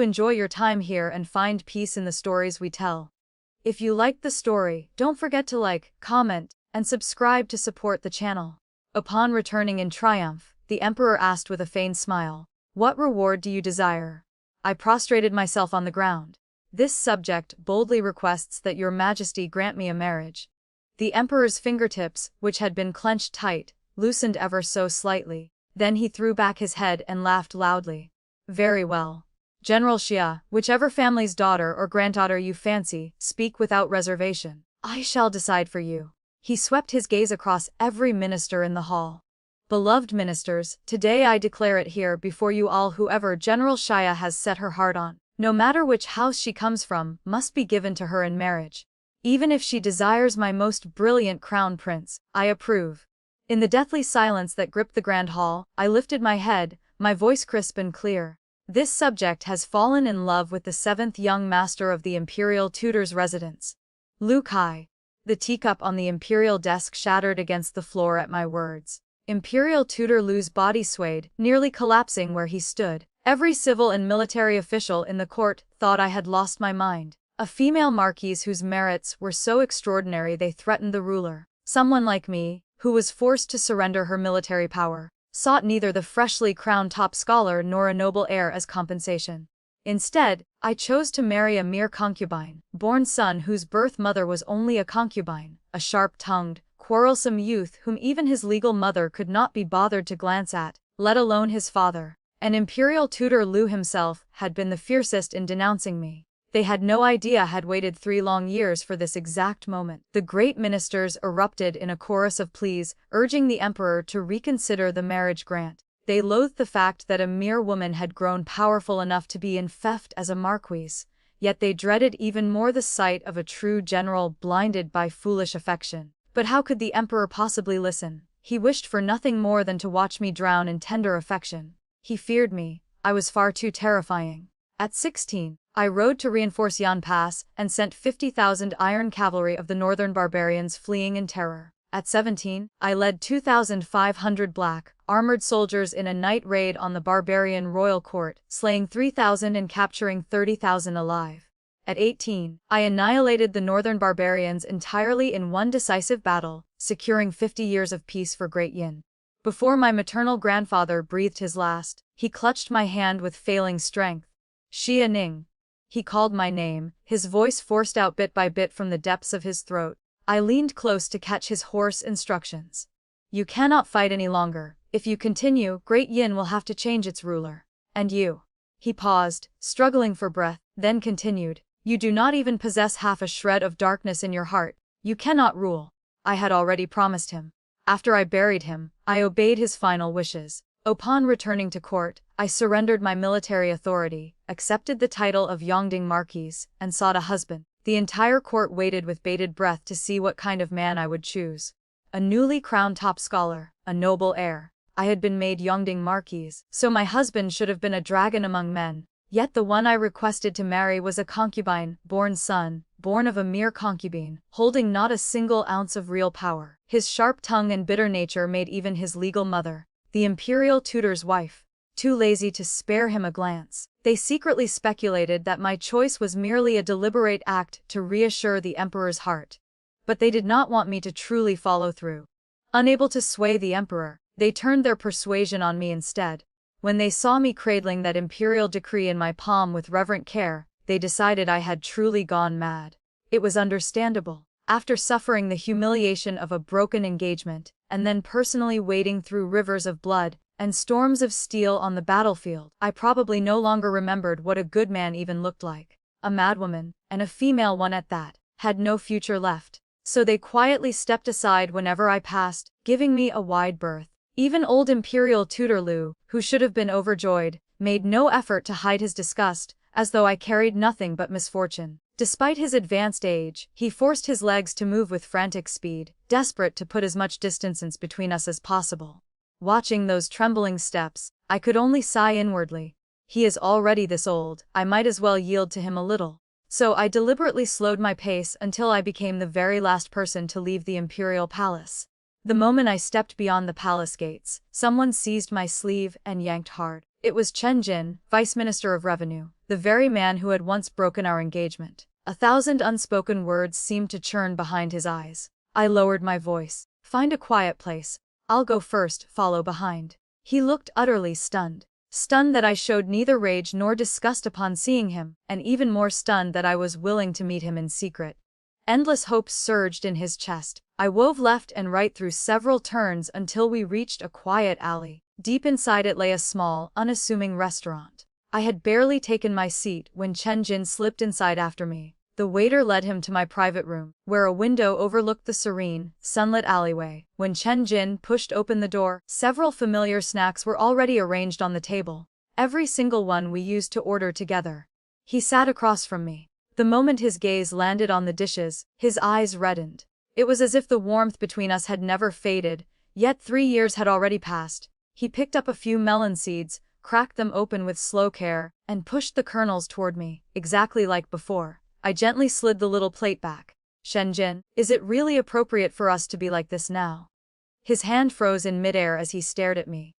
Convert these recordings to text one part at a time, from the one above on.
to enjoy your time here and find peace in the stories we tell. If you liked the story, don't forget to like, comment, and subscribe to support the channel. Upon returning in triumph, the emperor asked with a feigned smile, "What reward do you desire?" I prostrated myself on the ground. "This subject boldly requests that your majesty grant me a marriage." The emperor's fingertips, which had been clenched tight, loosened ever so slightly. Then he threw back his head and laughed loudly. "Very well. General Xia, whichever family's daughter or granddaughter you fancy, speak without reservation. I shall decide for you." He swept his gaze across every minister in the hall. "Beloved ministers, today I declare it here before you all, whoever General Xia has set her heart on, no matter which house she comes from, must be given to her in marriage. Even if she desires my most brilliant crown prince, I approve." In the deathly silence that gripped the grand hall, I lifted my head, my voice crisp and clear. "This subject has fallen in love with the 7th young master of the imperial tutor's residence, Lu Kai." The teacup on the imperial desk shattered against the floor at my words. Imperial tutor Lu's body swayed, nearly collapsing where he stood. Every civil and military official in the court thought I had lost my mind. A female marquise whose merits were so extraordinary they threatened the ruler. Someone like me, who was forced to surrender her military power, sought neither the freshly crowned top scholar nor a noble heir as compensation. Instead, I chose to marry a mere concubine, born son whose birth mother was only a concubine, a sharp-tongued, quarrelsome youth whom even his legal mother could not be bothered to glance at, let alone his father. And imperial tutor Lu himself had been the fiercest in denouncing me. They had no idea I had waited 3 long years for this exact moment. The great ministers erupted in a chorus of pleas, urging the emperor to reconsider the marriage grant. They loathed the fact that a mere woman had grown powerful enough to be enfeoffed as a marquise, yet they dreaded even more the sight of a true general blinded by foolish affection. But how could the emperor possibly listen? He wished for nothing more than to watch me drown in tender affection. He feared me. I was far too terrifying. At 16, I rode to reinforce Yan Pass and sent 50,000 iron cavalry of the northern barbarians fleeing in terror. At 17, I led 2,500 black, armored soldiers in a night raid on the barbarian royal court, slaying 3,000 and capturing 30,000 alive. At 18, I annihilated the northern barbarians entirely in one decisive battle, securing 50 years of peace for Great Yin. Before my maternal grandfather breathed his last, he clutched my hand with failing strength. "Xia Ning." He called my name, his voice forced out bit by bit from the depths of his throat. I leaned close to catch his hoarse instructions. "You cannot fight any longer. If you continue, Great Yin will have to change its ruler. And you." He paused, struggling for breath, then continued, "You do not even possess half a shred of darkness in your heart. You cannot rule." I had already promised him. After I buried him, I obeyed his final wishes. Upon returning to court, I surrendered my military authority, accepted the title of Yongding Marquise, and sought a husband. The entire court waited with bated breath to see what kind of man I would choose. A newly crowned top scholar, a noble heir. I had been made Yongding Marquise, so my husband should have been a dragon among men. Yet the one I requested to marry was a concubine, born son, born of a mere concubine, holding not a single ounce of real power. His sharp tongue and bitter nature made even his legal mother, the imperial tutor's wife, too lazy to spare him a glance. They secretly speculated that my choice was merely a deliberate act to reassure the emperor's heart. But they did not want me to truly follow through. Unable to sway the emperor, they turned their persuasion on me instead. When they saw me cradling that imperial decree in my palm with reverent care, they decided I had truly gone mad. It was understandable. After suffering the humiliation of a broken engagement, and then personally wading through rivers of blood and storms of steel on the battlefield, I probably no longer remembered what a good man even looked like. A madwoman, and a female one at that, had no future left. So they quietly stepped aside whenever I passed, giving me a wide berth. Even old imperial tutor Lu, who should have been overjoyed, made no effort to hide his disgust, as though I carried nothing but misfortune. Despite his advanced age, he forced his legs to move with frantic speed, desperate to put as much distance between us as possible. Watching those trembling steps, I could only sigh inwardly. He is already this old, I might as well yield to him a little. So I deliberately slowed my pace until I became the very last person to leave the imperial palace. The moment I stepped beyond the palace gates, someone seized my sleeve and yanked hard. It was Chen, Vice Minister of Revenue, the very man who had once broken our engagement. 1,000 unspoken words seemed to churn behind his eyes. I lowered my voice. Find a quiet place. I'll go first, follow behind. He looked utterly stunned. Stunned that I showed neither rage nor disgust upon seeing him, and even more stunned that I was willing to meet him in secret. Endless hopes surged in his chest. I wove left and right through several turns until we reached a quiet alley. Deep inside it lay a small, unassuming restaurant. I had barely taken my seat when Chen slipped inside after me. The waiter led him to my private room, where a window overlooked the serene, sunlit alleyway. When Chen pushed open the door, several familiar snacks were already arranged on the table. Every single one we used to order together. He sat across from me. The moment his gaze landed on the dishes, his eyes reddened. It was as if the warmth between us had never faded, yet 3 years had already passed. He picked up a few melon seeds, cracked them open with slow care, and pushed the kernels toward me, exactly like before. I gently slid the little plate back. Chen, is it really appropriate for us to be like this now? His hand froze in midair as he stared at me.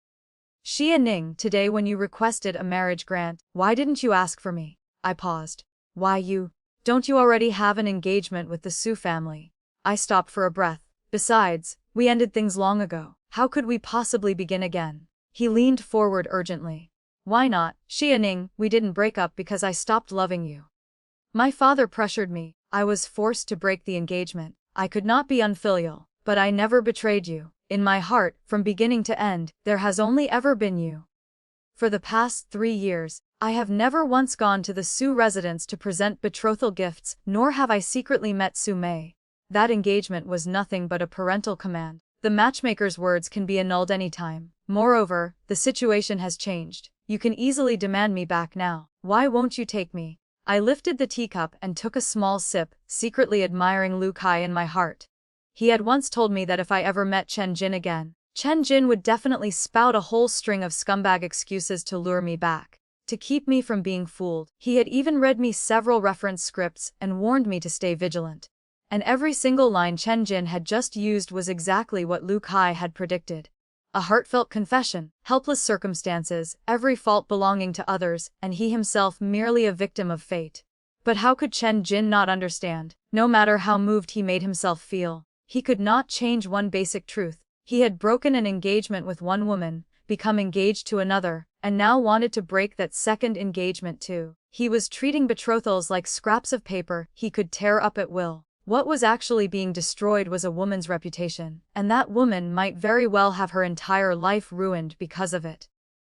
Xia Ning, today when you requested a marriage grant, why didn't you ask for me? I paused. Why you? Don't you already have an engagement with the Su family? I stopped for a breath. Besides, we ended things long ago. How could we possibly begin again? He leaned forward urgently. Why not, Xia Ning? We didn't break up because I stopped loving you. My father pressured me. I was forced to break the engagement. I could not be unfilial, but I never betrayed you. In my heart, from beginning to end, there has only ever been you. For the past 3 years, I have never once gone to the Su residence to present betrothal gifts, nor have I secretly met Su Mei. That engagement was nothing but a parental command. The matchmaker's words can be annulled anytime. Moreover, the situation has changed. You can easily demand me back now. Why won't you take me? I lifted the teacup and took a small sip, secretly admiring Lu Kai in my heart. He had once told me that if I ever met Chen again, Chen would definitely spout a whole string of scumbag excuses to lure me back, to keep me from being fooled. He had even read me several reference scripts and warned me to stay vigilant. And every single line Chen had just used was exactly what Lu Kai had predicted. A heartfelt confession, helpless circumstances, every fault belonging to others, and he himself merely a victim of fate. But how could Chen not understand? No matter how moved he made himself feel, he could not change one basic truth. He had broken an engagement with one woman, become engaged to another, and now wanted to break that second engagement too. He was treating betrothals like scraps of paper he could tear up at will. What was actually being destroyed was a woman's reputation, and that woman might very well have her entire life ruined because of it.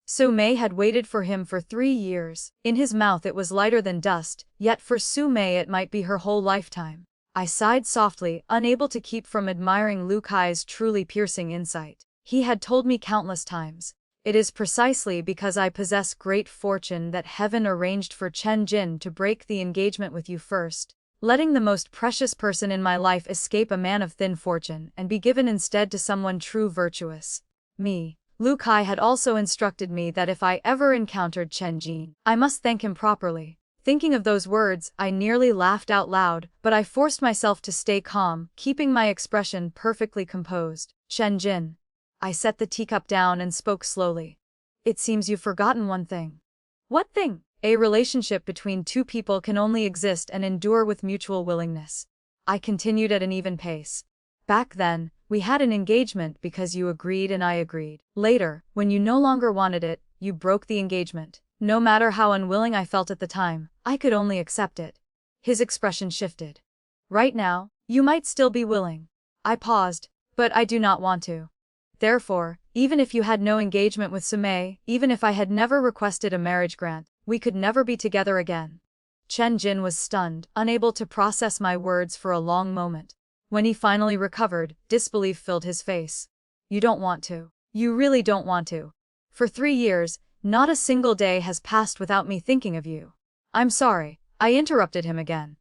Su Mei had waited for him for 3 years. In his mouth it was lighter than dust, yet for Su Mei it might be her whole lifetime. I sighed softly, unable to keep from admiring Lu Kai's truly piercing insight. He had told me countless times, "It is precisely because I possess great fortune that heaven arranged for Chen to break the engagement with you first, letting the most precious person in my life escape a man of thin fortune and be given instead to someone true virtuous. Me." Lu Kai had also instructed me that if I ever encountered Chen, I must thank him properly. Thinking of those words, I nearly laughed out loud, but I forced myself to stay calm, keeping my expression perfectly composed. Chen. I set the teacup down and spoke slowly. It seems you've forgotten one thing. What thing? A relationship between two people can only exist and endure with mutual willingness. I continued at an even pace. Back then, we had an engagement because you agreed and I agreed. Later, when you no longer wanted it, you broke the engagement. No matter how unwilling I felt at the time, I could only accept it. His expression shifted. Right now, you might still be willing. I paused, but I do not want to. Therefore, even if you had no engagement with Su Mei, even if I had never requested a marriage grant, we could never be together again. Chen was stunned, unable to process my words for a long moment. When he finally recovered, disbelief filled his face. You don't want to. You really don't want to. For 3 years, not a single day has passed without me thinking of you. I'm sorry, I interrupted him again.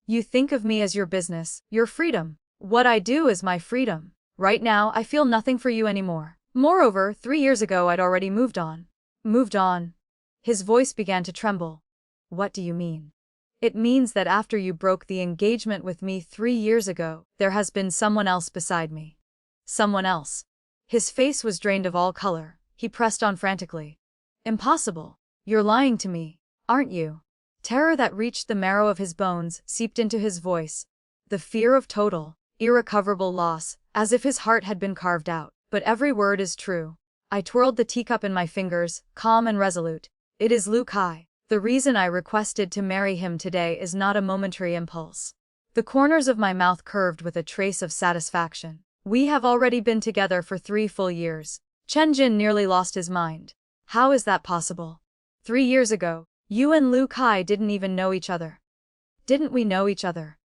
You think of me as your business, your freedom. What I do is my freedom. Right now, I feel nothing for you anymore. Moreover, 3 years ago I'd already moved on. Moved on? His voice began to tremble. What do you mean? It means that after you broke the engagement with me 3 years ago, there has been someone else beside me. Someone else. His face was drained of all color. He pressed on frantically. Impossible. You're lying to me, aren't you? Terror that reached the marrow of his bones seeped into his voice. The fear of total, irrecoverable loss, as if his heart had been carved out. But every word is true. I twirled the teacup in my fingers, calm and resolute. It is Lu Kai. The reason I requested to marry him today is not a momentary impulse. The corners of my mouth curved with a trace of satisfaction. We have already been together for 3 full years. Chen Jin nearly lost his mind. How is that possible? 3 years ago, you and Lu Kai didn't even know each other. Didn't we know each other?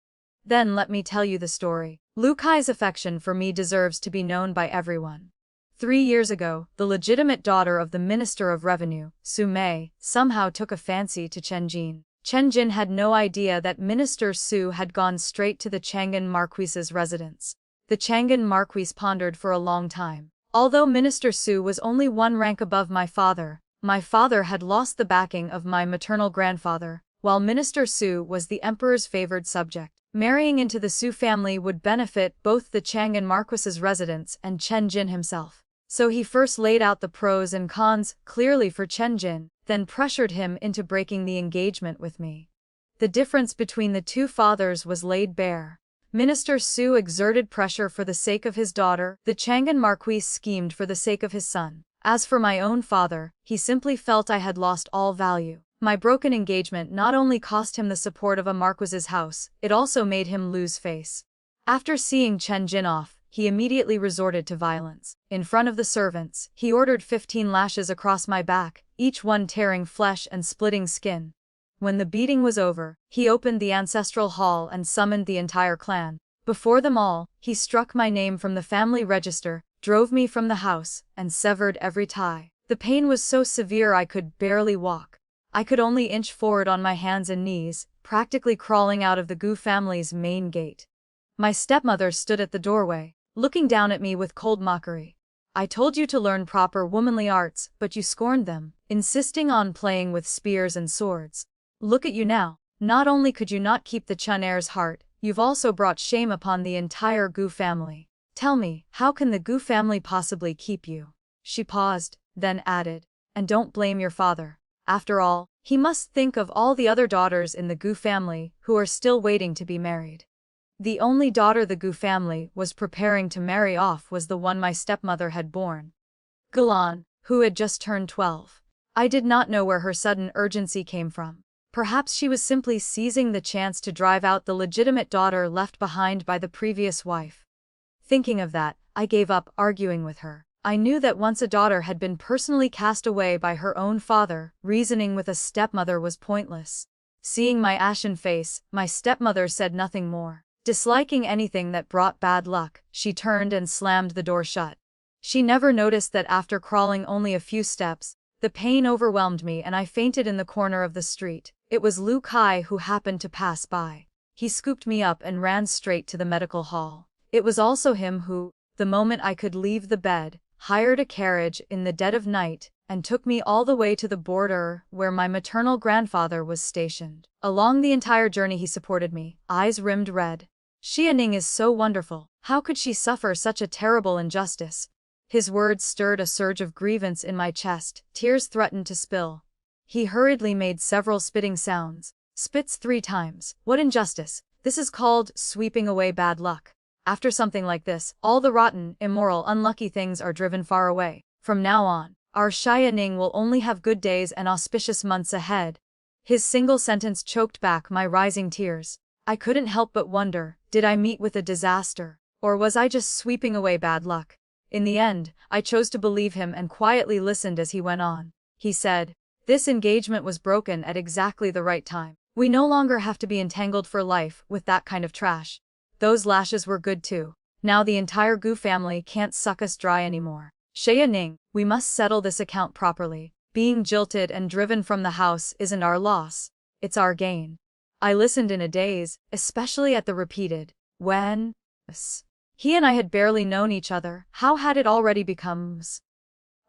Then let me tell you the story. Lu Kai's affection for me deserves to be known by everyone. 3 years ago, the legitimate daughter of the Minister of Revenue, Su Mei, somehow took a fancy to Chen Jin. Chen Jin had no idea that Minister Su had gone straight to the Chang'an Marquis's residence. The Chang'an Marquis pondered for a long time. Although Minister Su was only 1 rank above my father had lost the backing of my maternal grandfather, while Minister Su was the emperor's favored subject. Marrying into the Su family would benefit both the Chang'an Marquis's residence and Chen Jin himself. So he first laid out the pros and cons clearly for Chen Jin, then pressured him into breaking the engagement with me. The difference between the two fathers was laid bare. Minister Su exerted pressure for the sake of his daughter, the Chang'an Marquis schemed for the sake of his son. As for my own father, he simply felt I had lost all value. My broken engagement not only cost him the support of a Marquis's house, it also made him lose face. After seeing Chen Jin off, he immediately resorted to violence. In front of the servants, he ordered 15 lashes across my back, each one tearing flesh and splitting skin. When the beating was over, he opened the ancestral hall and summoned the entire clan. Before them all, he struck my name from the family register, drove me from the house, and severed every tie. The pain was so severe I could barely walk. I could only inch forward on my hands and knees, practically crawling out of the Gu family's main gate. My stepmother stood at the doorway, looking down at me with cold mockery. I told you to learn proper womanly arts, but you scorned them, insisting on playing with spears and swords. Look at you now. Not only could you not keep the Chen heir's heart, you've also brought shame upon the entire Gu family. Tell me, how can the Gu family possibly keep you? She paused, then added, and don't blame your father. After all, he must think of all the other daughters in the Gu family who are still waiting to be married. The only daughter the Gu family was preparing to marry off was the one my stepmother had borne, Gulan, who had just turned 12. I did not know where her sudden urgency came from. Perhaps she was simply seizing the chance to drive out the legitimate daughter left behind by the previous wife. Thinking of that, I gave up arguing with her. I knew that once a daughter had been personally cast away by her own father, reasoning with a stepmother was pointless. Seeing my ashen face, my stepmother said nothing more. Disliking anything that brought bad luck, she turned and slammed the door shut. She never noticed that after crawling only a few steps, the pain overwhelmed me and I fainted in the corner of the street. It was Lu Kai who happened to pass by. He scooped me up and ran straight to the medical hall. It was also him who, the moment I could leave the bed, hired a carriage in the dead of night and took me all the way to the border where my maternal grandfather was stationed. Along the entire journey he supported me, eyes rimmed red. Xia Ning is so wonderful. How could she suffer such a terrible injustice? His words stirred a surge of grievance in my chest. Tears threatened to spill. He hurriedly made several spitting sounds. Spits 3 times. What injustice! This is called sweeping away bad luck. After something like this, all the rotten, immoral, unlucky things are driven far away. From now on, our Xia Ning will only have good days and auspicious months ahead. His single sentence choked back my rising tears. I couldn't help but wonder, did I meet with a disaster? Or was I just sweeping away bad luck? In the end, I chose to believe him and quietly listened as he went on. He said, this engagement was broken at exactly the right time. We no longer have to be entangled for life with that kind of trash. Those lashes were good too. Now the entire Gu family can't suck us dry anymore. Xia Ning, we must settle this account properly. Being jilted and driven from the house isn't our loss. It's our gain. I listened in a daze, especially at the repeated, when? He and I had barely known each other. How had it already become?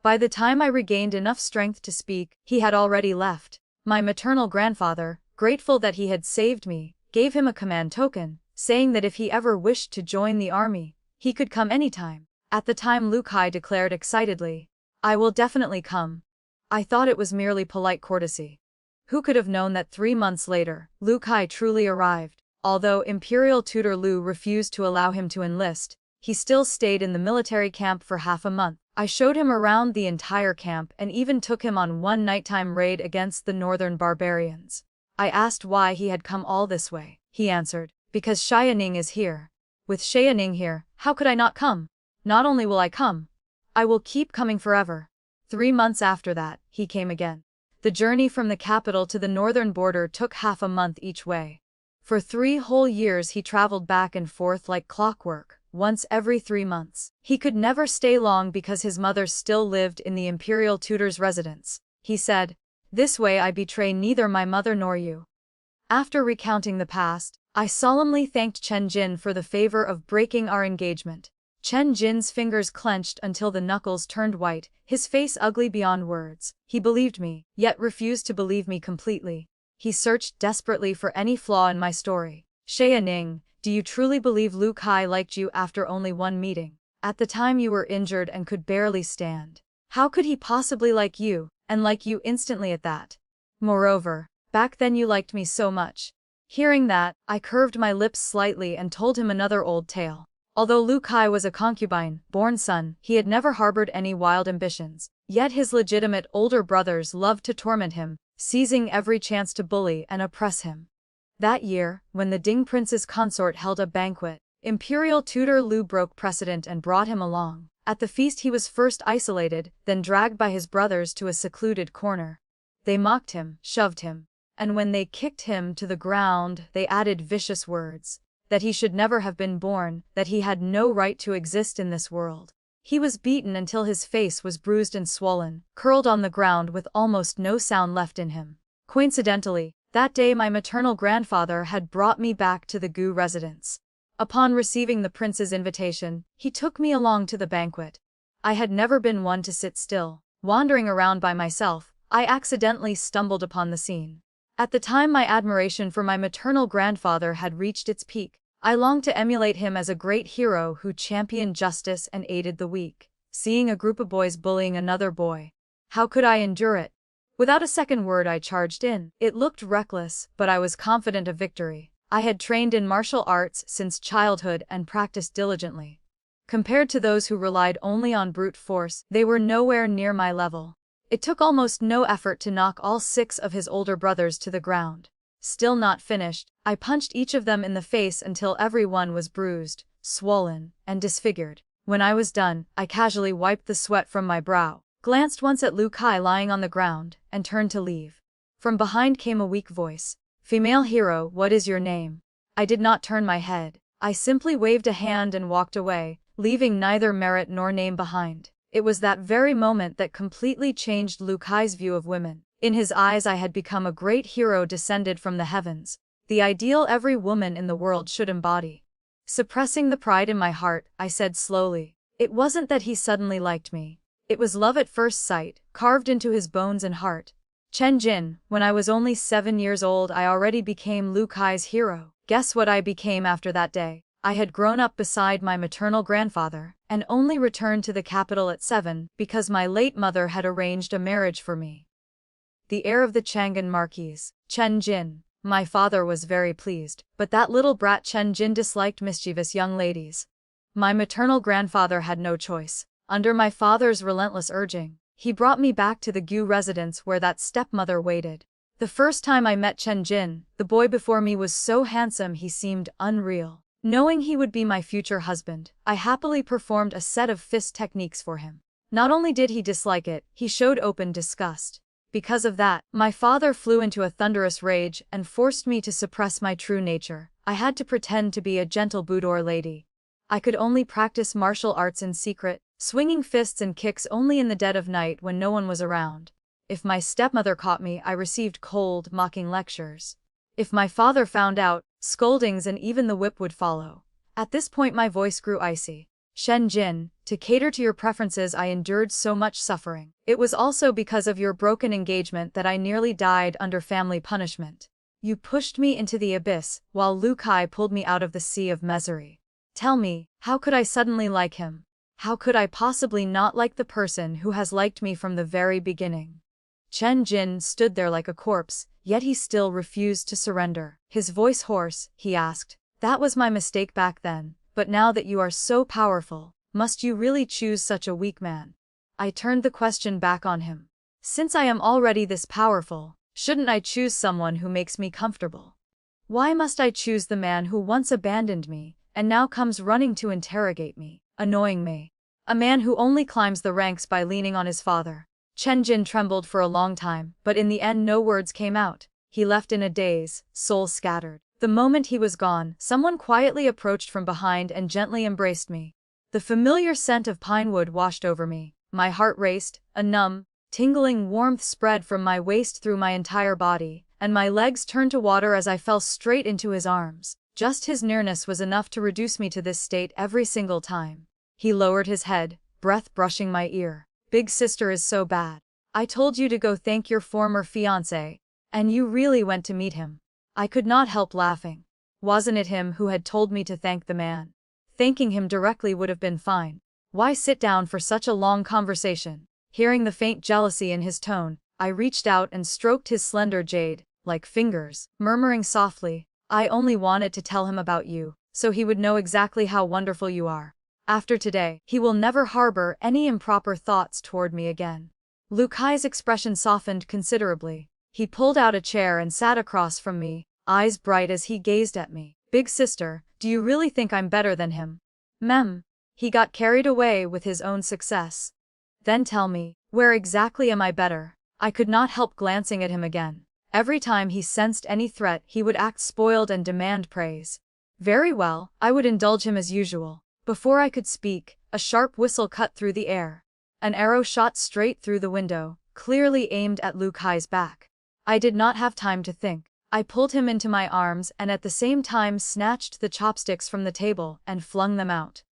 By the time I regained enough strength to speak, he had already left. My maternal grandfather, grateful that he had saved me, gave him a command token, saying that if he ever wished to join the army, he could come anytime. At the time Lu Kai declared excitedly, I will definitely come. I thought it was merely polite courtesy. Who could have known that 3 months later, Lu Kai truly arrived? Although Imperial tutor Lu refused to allow him to enlist, he still stayed in the military camp for half a month. I showed him around the entire camp and even took him on one nighttime raid against the northern barbarians. I asked why he had come all this way. He answered, because Xianing is here. With Xianing here, how could I not come? Not only will I come, I will keep coming forever. 3 months after that, he came again. The journey from the capital to the northern border took half a month each way. For 3 whole years he traveled back and forth like clockwork, once every 3 months. He could never stay long because his mother still lived in the imperial tutor's residence. He said, "This way I betray neither my mother nor you." After recounting the past, I solemnly thanked Chen Jin for the favor of breaking our engagement. Chen Jin's fingers clenched until the knuckles turned white, his face ugly beyond words. He believed me, yet refused to believe me completely. He searched desperately for any flaw in my story. Xianing, do you truly believe Lu Kai liked you after only one meeting? At the time you were injured and could barely stand. How could he possibly like you, and like you instantly at that? Moreover, back then you liked me so much. Hearing that, I curved my lips slightly and told him another old tale. Although Lu Kai was a concubine, born son, he had never harbored any wild ambitions. Yet his legitimate older brothers loved to torment him, seizing every chance to bully and oppress him. That year, when the Ding prince's consort held a banquet, Imperial tutor Lu broke precedent and brought him along. At the feast he was first isolated, then dragged by his brothers to a secluded corner. They mocked him, shoved him, and when they kicked him to the ground, they added vicious words. That he should never have been born, that he had no right to exist in this world. He was beaten until his face was bruised and swollen, curled on the ground with almost no sound left in him. Coincidentally, that day my maternal grandfather had brought me back to the Gu residence. Upon receiving the prince's invitation, he took me along to the banquet. I had never been one to sit still. Wandering around by myself, I accidentally stumbled upon the scene. At the time my admiration for my maternal grandfather had reached its peak. I longed to emulate him as a great hero who championed justice and aided the weak. Seeing a group of boys bullying another boy, how could I endure it? Without a second word I charged in. It looked reckless, but I was confident of victory. I had trained in martial arts since childhood and practiced diligently. Compared to those who relied only on brute force, they were nowhere near my level. It took almost no effort to knock all 6 of his older brothers to the ground. Still not finished, I punched each of them in the face until every one was bruised, swollen, and disfigured. When I was done, I casually wiped the sweat from my brow, glanced once at Lu Kai lying on the ground, and turned to leave. From behind came a weak voice. "Female hero, what is your name?" I did not turn my head. I simply waved a hand and walked away, leaving neither merit nor name behind. It was that very moment that completely changed Lu Kai's view of women. In his eyes I had become a great hero descended from the heavens, the ideal every woman in the world should embody. Suppressing the pride in my heart, I said slowly, "It wasn't that he suddenly liked me. It was love at first sight, carved into his bones and heart. Chen Jin, when I was only 7 years old I already became Lu Kai's hero. Guess what I became after that day? I had grown up beside my maternal grandfather, and only returned to the capital at 7 because my late mother had arranged a marriage for me. The heir of the Chang'an Marquis, Chen Jin. My father was very pleased, but that little brat Chen Jin disliked mischievous young ladies. My maternal grandfather had no choice. Under my father's relentless urging, he brought me back to the Gu residence where that stepmother waited. The first time I met Chen Jin, the boy before me was so handsome he seemed unreal. Knowing he would be my future husband, I happily performed a set of fist techniques for him. Not only did he dislike it, he showed open disgust. Because of that, my father flew into a thunderous rage and forced me to suppress my true nature. I had to pretend to be a gentle boudoir lady. I could only practice martial arts in secret, swinging fists and kicks only in the dead of night when no one was around. If my stepmother caught me, I received cold, mocking lectures. If my father found out, scoldings and even the whip would follow. At this point my voice grew icy. Shen Jin, to cater to your preferences I endured so much suffering. It was also because of your broken engagement that I nearly died under family punishment. You pushed me into the abyss, while Lu Kai pulled me out of the sea of misery. Tell me, how could I suddenly like him? How could I possibly not like the person who has liked me from the very beginning? Chen Jin stood there like a corpse, yet he still refused to surrender. His voice hoarse, he asked, "That was my mistake back then, but now that you are so powerful, must you really choose such a weak man?" I turned the question back on him. "Since I am already this powerful, shouldn't I choose someone who makes me comfortable? Why must I choose the man who once abandoned me, and now comes running to interrogate me, annoying me? A man who only climbs the ranks by leaning on his father." Chen Jin trembled for a long time, but in the end no words came out. He left in a daze, soul scattered. The moment he was gone, someone quietly approached from behind and gently embraced me. The familiar scent of pine wood washed over me. My heart raced, a numb, tingling warmth spread from my waist through my entire body, and my legs turned to water as I fell straight into his arms. Just his nearness was enough to reduce me to this state every single time. He lowered his head, breath brushing my ear. "Big sister is so bad. I told you to go thank your former fiancé, and you really went to meet him." I could not help laughing. Wasn't it him who had told me to thank the man? Thanking him directly would have been fine. Why sit down for such a long conversation? Hearing the faint jealousy in his tone, I reached out and stroked his slender jade-like fingers, murmuring softly, "I only wanted to tell him about you, so he would know exactly how wonderful you are. After today, he will never harbor any improper thoughts toward me again." Lu Kai's expression softened considerably. He pulled out a chair and sat across from me, eyes bright as he gazed at me. "Big sister, do you really think I'm better than him?" "Mem." He got carried away with his own success. "Then tell me, where exactly am I better?" I could not help glancing at him again. Every time he sensed any threat, he would act spoiled and demand praise. Very well, I would indulge him as usual. Before I could speak, a sharp whistle cut through the air. An arrow shot straight through the window, clearly aimed at Lu Kai's back. I did not have time to think. I pulled him into my arms and at the same time snatched the chopsticks from the table and flung them out.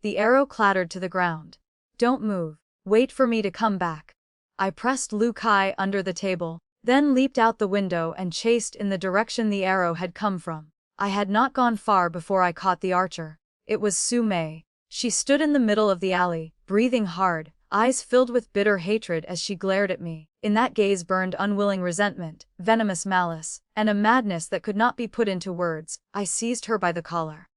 The arrow clattered to the ground. "Don't move. Wait for me to come back." I pressed Lu Kai under the table, then leaped out the window and chased in the direction the arrow had come from. I had not gone far before I caught the archer. It was Su Mei. She stood in the middle of the alley, breathing hard, eyes filled with bitter hatred as she glared at me. In that gaze burned unwilling resentment, venomous malice, and a madness that could not be put into words. I seized her by the collar.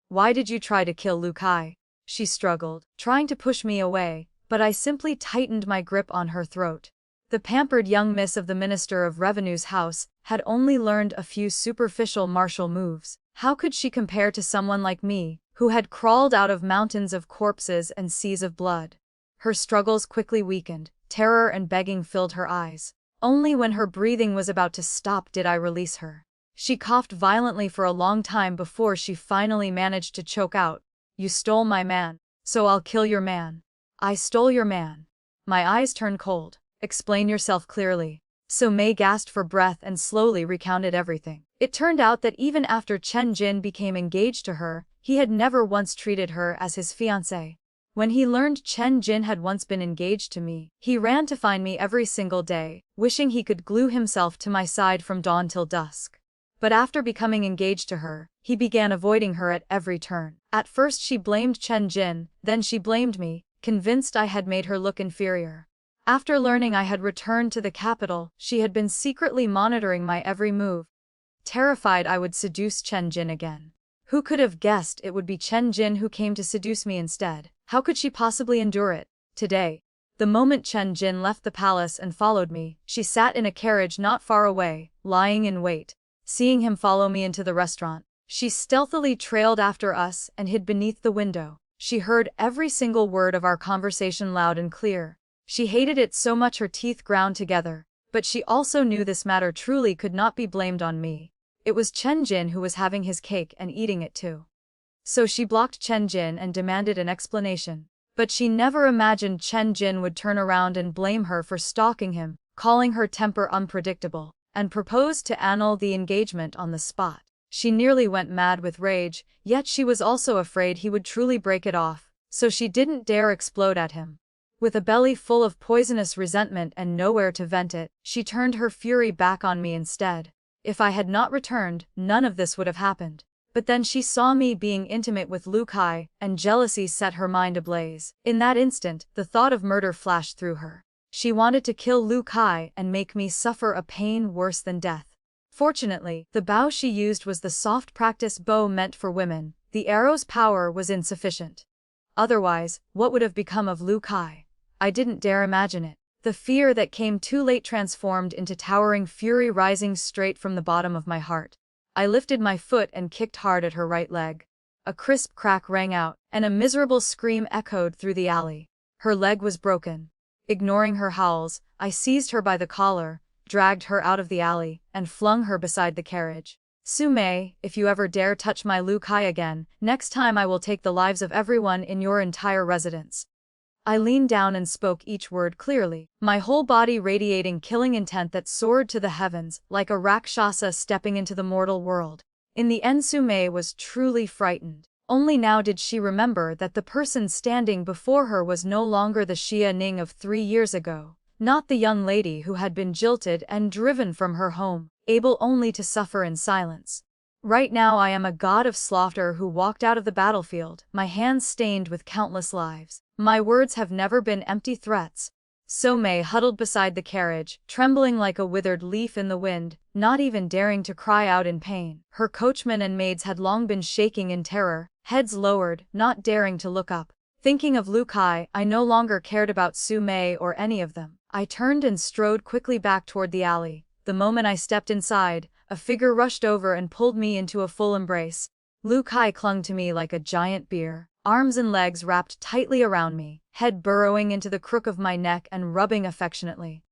"Why did you try to kill Lu Kai?" She struggled, trying to push me away, but I simply tightened my grip on her throat. The pampered young miss of the Minister of Revenue's house had only learned a few superficial martial moves. How could she compare to someone like me, who had crawled out of mountains of corpses and seas of blood? Her struggles quickly weakened, terror and begging filled her eyes. Only when her breathing was about to stop did I release her. She coughed violently for a long time before she finally managed to choke out, "You stole my man, so I'll kill your man." "I stole your man." My eyes turned cold. "Explain yourself clearly." So Mei gasped for breath and slowly recounted everything. It turned out that even after Chen Jin became engaged to her, he had never once treated her as his fiancée. When he learned Chen Jin had once been engaged to me, he ran to find me every single day, wishing he could glue himself to my side from dawn till dusk. But after becoming engaged to her, he began avoiding her at every turn. At first she blamed Chen Jin, then she blamed me, convinced I had made her look inferior. After learning I had returned to the capital, she had been secretly monitoring my every move. Terrified I would seduce Chen Jin again. Who could have guessed it would be Chen Jin who came to seduce me instead? How could she possibly endure it? Today, the moment Chen Jin left the palace and followed me, she sat in a carriage not far away, lying in wait. Seeing him follow me into the restaurant, she stealthily trailed after us and hid beneath the window. She heard every single word of our conversation loud and clear. She hated it so much her teeth ground together, but she also knew this matter truly could not be blamed on me. It was Chen Jin who was having his cake and eating it too. So she blocked Chen Jin and demanded an explanation. But she never imagined Chen Jin would turn around and blame her for stalking him, calling her temper unpredictable, and proposed to annul the engagement on the spot. She nearly went mad with rage, yet she was also afraid he would truly break it off, so she didn't dare explode at him. With a belly full of poisonous resentment and nowhere to vent it, she turned her fury back on me instead. If I had not returned, none of this would have happened. But then she saw me being intimate with Lu Kai, and jealousy set her mind ablaze. In that instant, the thought of murder flashed through her. She wanted to kill Lu Kai and make me suffer a pain worse than death. Fortunately, the bow she used was the soft practice bow meant for women. The arrow's power was insufficient. Otherwise, what would have become of Lu Kai? I didn't dare imagine it. The fear that came too late transformed into towering fury rising straight from the bottom of my heart. I lifted my foot and kicked hard at her right leg. A crisp crack rang out, and a miserable scream echoed through the alley. Her leg was broken. Ignoring her howls, I seized her by the collar, dragged her out of the alley, and flung her beside the carriage. Su Mei, if you ever dare touch my Lu Kai again, next time I will take the lives of everyone in your entire residence. I leaned down and spoke each word clearly, my whole body radiating killing intent that soared to the heavens, like a Rakshasa stepping into the mortal world. In the end, Su Mei was truly frightened. Only now did she remember that the person standing before her was no longer the Xia Ning of 3 years ago, not the young lady who had been jilted and driven from her home, able only to suffer in silence. Right now I am a god of slaughter who walked out of the battlefield, my hands stained with countless lives. My words have never been empty threats. Su Mei huddled beside the carriage, trembling like a withered leaf in the wind, not even daring to cry out in pain. Her coachmen and maids had long been shaking in terror, heads lowered, not daring to look up. Thinking of Lu Kai, I no longer cared about Su Mei or any of them. I turned and strode quickly back toward the alley. The moment I stepped inside, a figure rushed over and pulled me into a full embrace. Lu Kai clung to me like a giant bear, arms and legs wrapped tightly around me, head burrowing into the crook of my neck and rubbing affectionately.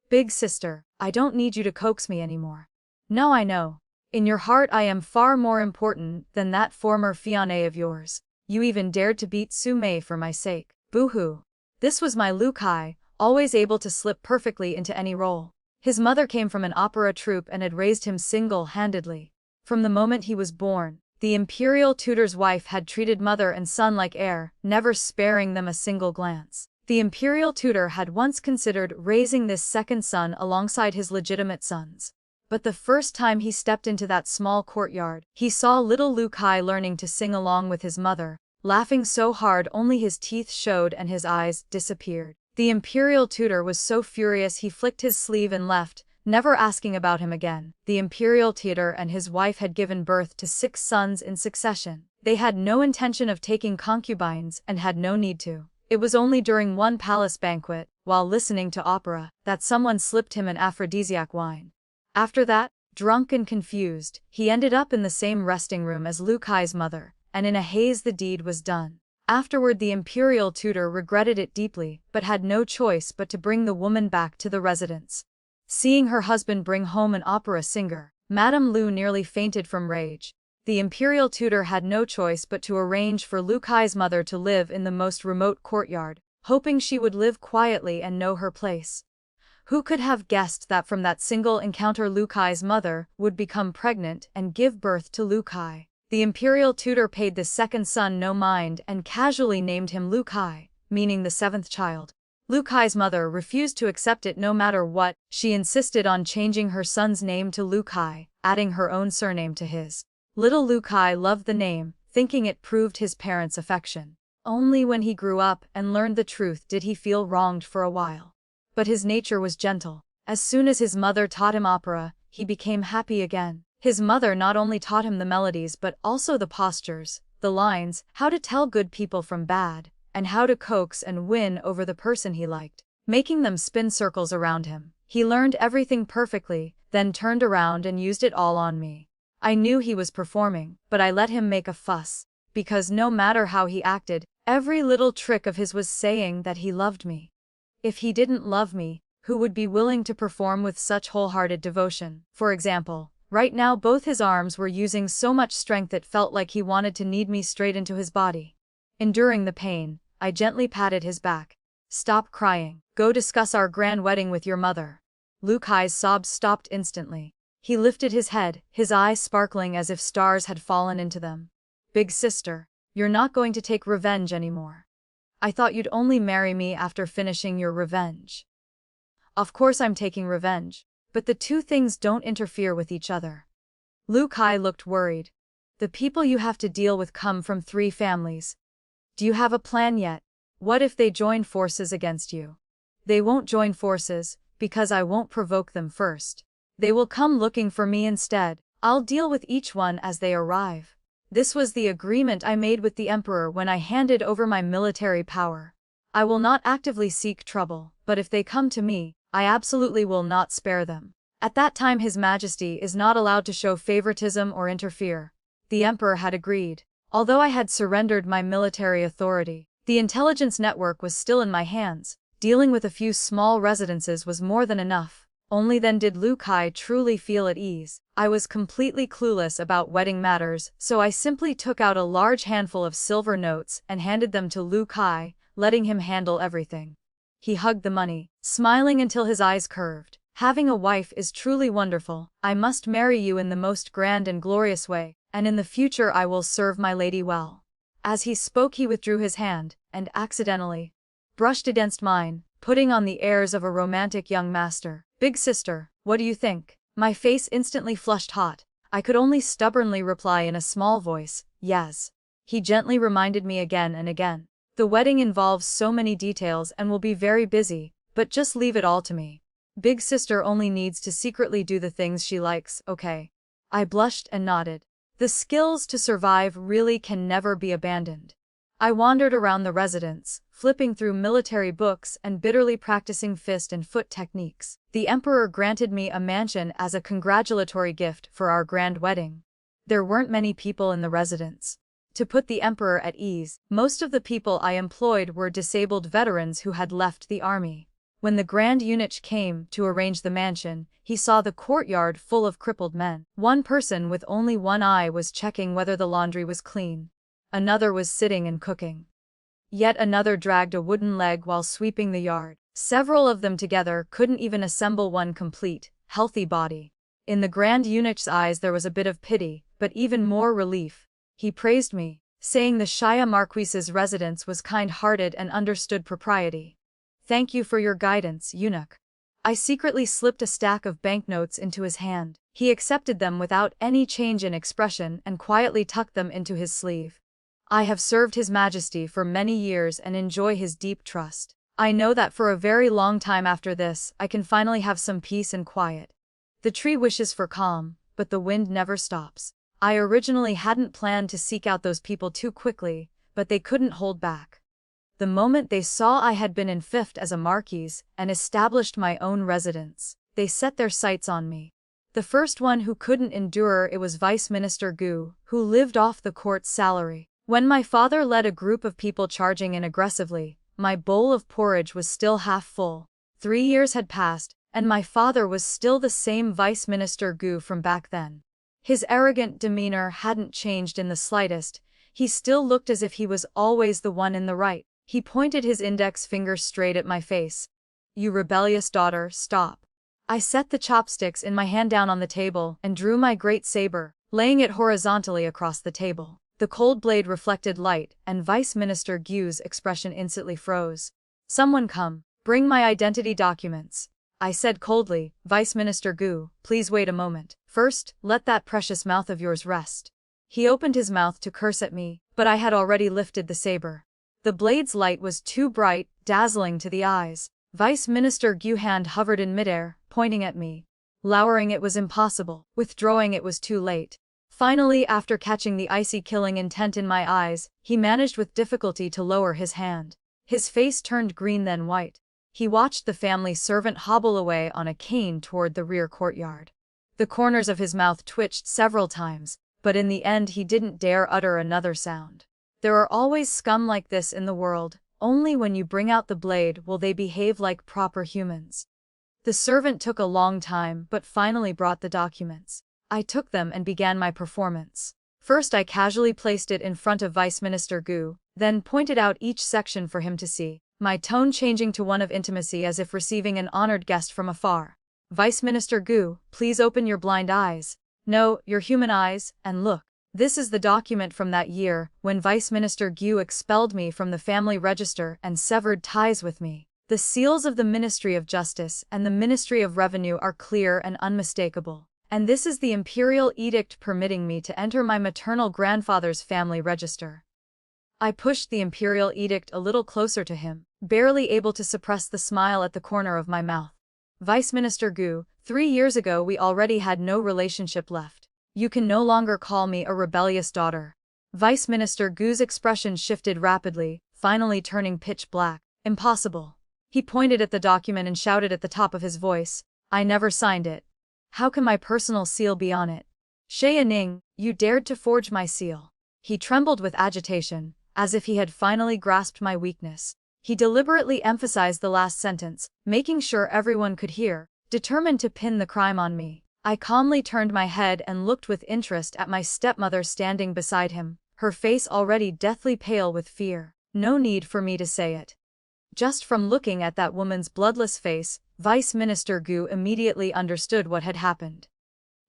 Big sister, I don't need you to coax me anymore. No, I know. In your heart I am far more important than that former fiancé of yours. You even dared to beat Su Mei for my sake. Boo-hoo. This was my Lu Kai, always able to slip perfectly into any role. His mother came from an opera troupe and had raised him single-handedly. From the moment he was born, the imperial tutor's wife had treated mother and son like air, never sparing them a single glance. The imperial tutor had once considered raising this second son alongside his legitimate sons. But the first time he stepped into that small courtyard, he saw little Lu Kai learning to sing along with his mother, laughing so hard only his teeth showed and his eyes disappeared. The imperial tutor was so furious he flicked his sleeve and left, never asking about him again. The imperial tutor and his wife had given birth to 6 sons in succession. They had no intention of taking concubines and had no need to. It was only during one palace banquet, while listening to opera, that someone slipped him an aphrodisiac wine. After that, drunk and confused, he ended up in the same resting room as Lu Kai's mother, and in a haze the deed was done. Afterward the imperial tutor regretted it deeply, but had no choice but to bring the woman back to the residence. Seeing her husband bring home an opera singer, Madame Lu nearly fainted from rage. The imperial tutor had no choice but to arrange for Lu Kai's mother to live in the most remote courtyard, hoping she would live quietly and know her place. Who could have guessed that from that single encounter Lu Kai's mother would become pregnant and give birth to Lu Kai? The imperial tutor paid the second son no mind and casually named him Lu Kai, meaning the 7th child. Lu Kai's mother refused to accept it no matter what. She insisted on changing her son's name to Lu Kai, adding her own surname to his. Little Lu Kai loved the name, thinking it proved his parents' affection. Only when he grew up and learned the truth did he feel wronged for a while. But his nature was gentle. As soon as his mother taught him opera, he became happy again. His mother not only taught him the melodies but also the postures, the lines, how to tell good people from bad, and how to coax and win over the person he liked, making them spin circles around him. He learned everything perfectly, then turned around and used it all on me. I knew he was performing, but I let him make a fuss, because no matter how he acted, every little trick of his was saying that he loved me. If he didn't love me, who would be willing to perform with such wholehearted devotion? For example, right now both his arms were using so much strength it felt like he wanted to knead me straight into his body. Enduring the pain, I gently patted his back. Stop crying. Go discuss our grand wedding with your mother. Lu Kai's sobs stopped instantly. He lifted his head, his eyes sparkling as if stars had fallen into them. Big sister, you're not going to take revenge anymore. I thought you'd only marry me after finishing your revenge. Of course I'm taking revenge, but the two things don't interfere with each other. Lu Kai looked worried. The people you have to deal with come from 3 families. Do you have a plan yet? What if they join forces against you? They won't join forces, because I won't provoke them first. They will come looking for me instead. I'll deal with each one as they arrive. This was the agreement I made with the emperor when I handed over my military power. I will not actively seek trouble, but if they come to me, I absolutely will not spare them. At that time His Majesty is not allowed to show favoritism or interfere. The emperor had agreed. Although I had surrendered my military authority, the intelligence network was still in my hands. Dealing with a few small residences was more than enough. Only then did Lu Kai truly feel at ease. I was completely clueless about wedding matters, so I simply took out a large handful of silver notes and handed them to Lu Kai, letting him handle everything. He hugged the money, smiling until his eyes curved. Having a wife is truly wonderful. I must marry you in the most grand and glorious way, and in the future I will serve my lady well. As he spoke he withdrew his hand, and accidentally brushed against mine, putting on the airs of a romantic young master. Big sister, what do you think? My face instantly flushed hot. I could only stubbornly reply in a small voice, yes. He gently reminded me again and again. The wedding involves so many details and will be very busy, but just leave it all to me. Big sister only needs to secretly do the things she likes, okay? I blushed and nodded. The skills to survive really can never be abandoned. I wandered around the residence, flipping through military books and bitterly practicing fist and foot techniques. The emperor granted me a mansion as a congratulatory gift for our grand wedding. There weren't many people in the residence. To put the emperor at ease, most of the people I employed were disabled veterans who had left the army. When the Grand Eunuch came to arrange the mansion, he saw the courtyard full of crippled men. One person with only one eye was checking whether the laundry was clean. Another was sitting and cooking. Yet another dragged a wooden leg while sweeping the yard. Several of them together couldn't even assemble one complete, healthy body. In the Grand Eunuch's eyes there was a bit of pity, but even more relief. He praised me, saying the Shia Marquis's residence was kind-hearted and understood propriety. Thank you for your guidance, Eunuch. I secretly slipped a stack of banknotes into his hand. He accepted them without any change in expression and quietly tucked them into his sleeve. I have served His Majesty for many years and enjoy his deep trust. I know that for a very long time after this, I can finally have some peace and quiet. The tree wishes for calm, but the wind never stops. I originally hadn't planned to seek out those people too quickly, but they couldn't hold back. The moment they saw I had been enfeoffed as a marquise and established my own residence, they set their sights on me. The first one who couldn't endure it was Vice Minister Gu, who lived off the court's salary. When my father led a group of people charging in aggressively, my bowl of porridge was still half full. 3 years had passed, and my father was still the same Vice Minister Gu from back then. His arrogant demeanor hadn't changed in the slightest. He still looked as if he was always the one in the right. He pointed his index finger straight at my face. You rebellious daughter, stop. I set the chopsticks in my hand down on the table and drew my great saber, laying it horizontally across the table. The cold blade reflected light, and Vice Minister Gu's expression instantly froze. Someone come, bring my identity documents. I said coldly, Vice Minister Gu, please wait a moment. First, let that precious mouth of yours rest. He opened his mouth to curse at me, but I had already lifted the saber. The blade's light was too bright, dazzling to the eyes. Vice Minister Gu's hand hovered in midair, pointing at me. Lowering it was impossible. Withdrawing it was too late. Finally, after catching the icy killing intent in my eyes, he managed with difficulty to lower his hand. His face turned green then white. He watched the family servant hobble away on a cane toward the rear courtyard. The corners of his mouth twitched several times, but in the end he didn't dare utter another sound. There are always scum like this in the world. Only when you bring out the blade will they behave like proper humans. The servant took a long time but finally brought the documents. I took them and began my performance. First I casually placed it in front of Vice Minister Gu, then pointed out each section for him to see, my tone changing to one of intimacy as if receiving an honored guest from afar. Vice Minister Gu, please open your blind eyes. No, your human eyes, and look. This is the document from that year, when Vice Minister Gu expelled me from the family register and severed ties with me. The seals of the Ministry of Justice and the Ministry of Revenue are clear and unmistakable. And this is the imperial edict permitting me to enter my maternal grandfather's family register. I pushed the imperial edict a little closer to him, barely able to suppress the smile at the corner of my mouth. Vice Minister Gu, 3 years ago we already had no relationship left. You can no longer call me a rebellious daughter. Vice Minister Gu's expression shifted rapidly, finally turning pitch black. Impossible. He pointed at the document and shouted at the top of his voice, I never signed it. How can my personal seal be on it? Xie Ning, you dared to forge my seal. He trembled with agitation, as if he had finally grasped my weakness. He deliberately emphasized the last sentence, making sure everyone could hear, determined to pin the crime on me. I calmly turned my head and looked with interest at my stepmother standing beside him, her face already deathly pale with fear. No need for me to say it. Just from looking at that woman's bloodless face, Vice Minister Gu immediately understood what had happened.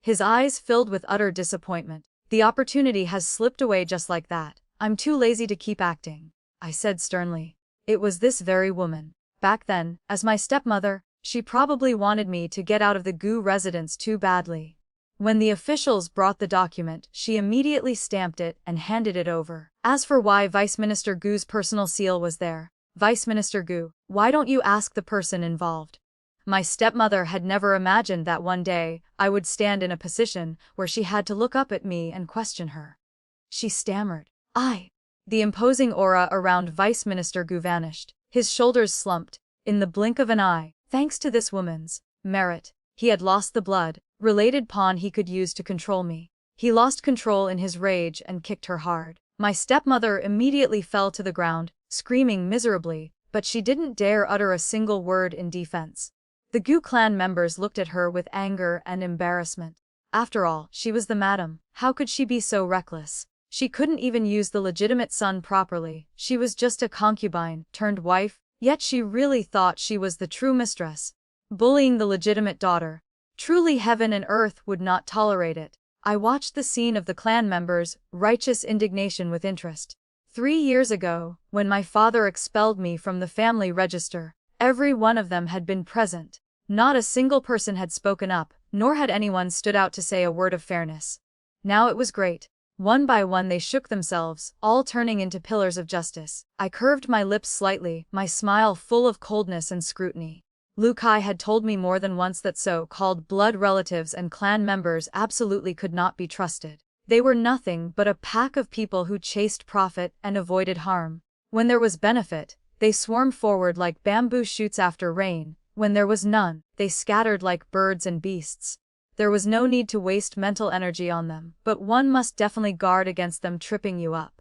His eyes filled with utter disappointment. The opportunity has slipped away just like that. I'm too lazy to keep acting, I said sternly. It was this very woman. Back then, as my stepmother, she probably wanted me to get out of the Gu residence too badly. When the officials brought the document, she immediately stamped it and handed it over. As for why Vice Minister Gu's personal seal was there, Vice Minister Gu, why don't you ask the person involved? My stepmother had never imagined that one day I would stand in a position where she had to look up at me and question her. She stammered, The imposing aura around Vice Minister Gu vanished. His shoulders slumped. In the blink of an eye, thanks to this woman's merit, he had lost the blood-related pawn he could use to control me. He lost control in his rage and kicked her hard. My stepmother immediately fell to the ground, screaming miserably, but she didn't dare utter a single word in defense. The Gu clan members looked at her with anger and embarrassment. After all, she was the madam. How could she be so reckless? She couldn't even use the legitimate son properly. She was just a concubine, turned wife, yet she really thought she was the true mistress. Bullying the legitimate daughter. Truly heaven and earth would not tolerate it. I watched the scene of the clan members' righteous indignation with interest. 3 years ago, when my father expelled me from the family register, every one of them had been present. Not a single person had spoken up, nor had anyone stood out to say a word of fairness. Now it was great. One by one they shook themselves, all turning into pillars of justice. I curved my lips slightly, my smile full of coldness and scrutiny. Lu Kai had told me more than once that so-called blood relatives and clan members absolutely could not be trusted. They were nothing but a pack of people who chased profit and avoided harm. When there was benefit, they swarmed forward like bamboo shoots after rain. When there was none, they scattered like birds and beasts. There was no need to waste mental energy on them, but one must definitely guard against them tripping you up.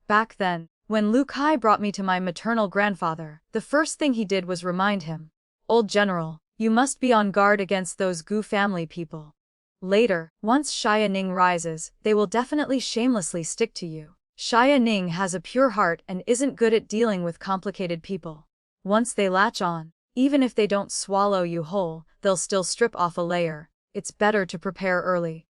Back then, when Lu Kai brought me to my maternal grandfather, the first thing he did was remind him, Old General, you must be on guard against those Gu family people. Later, once Xie Ning rises, they will definitely shamelessly stick to you. Xie Ning has a pure heart and isn't good at dealing with complicated people. Once they latch on, even if they don't swallow you whole, they'll still strip off a layer. It's better to prepare early.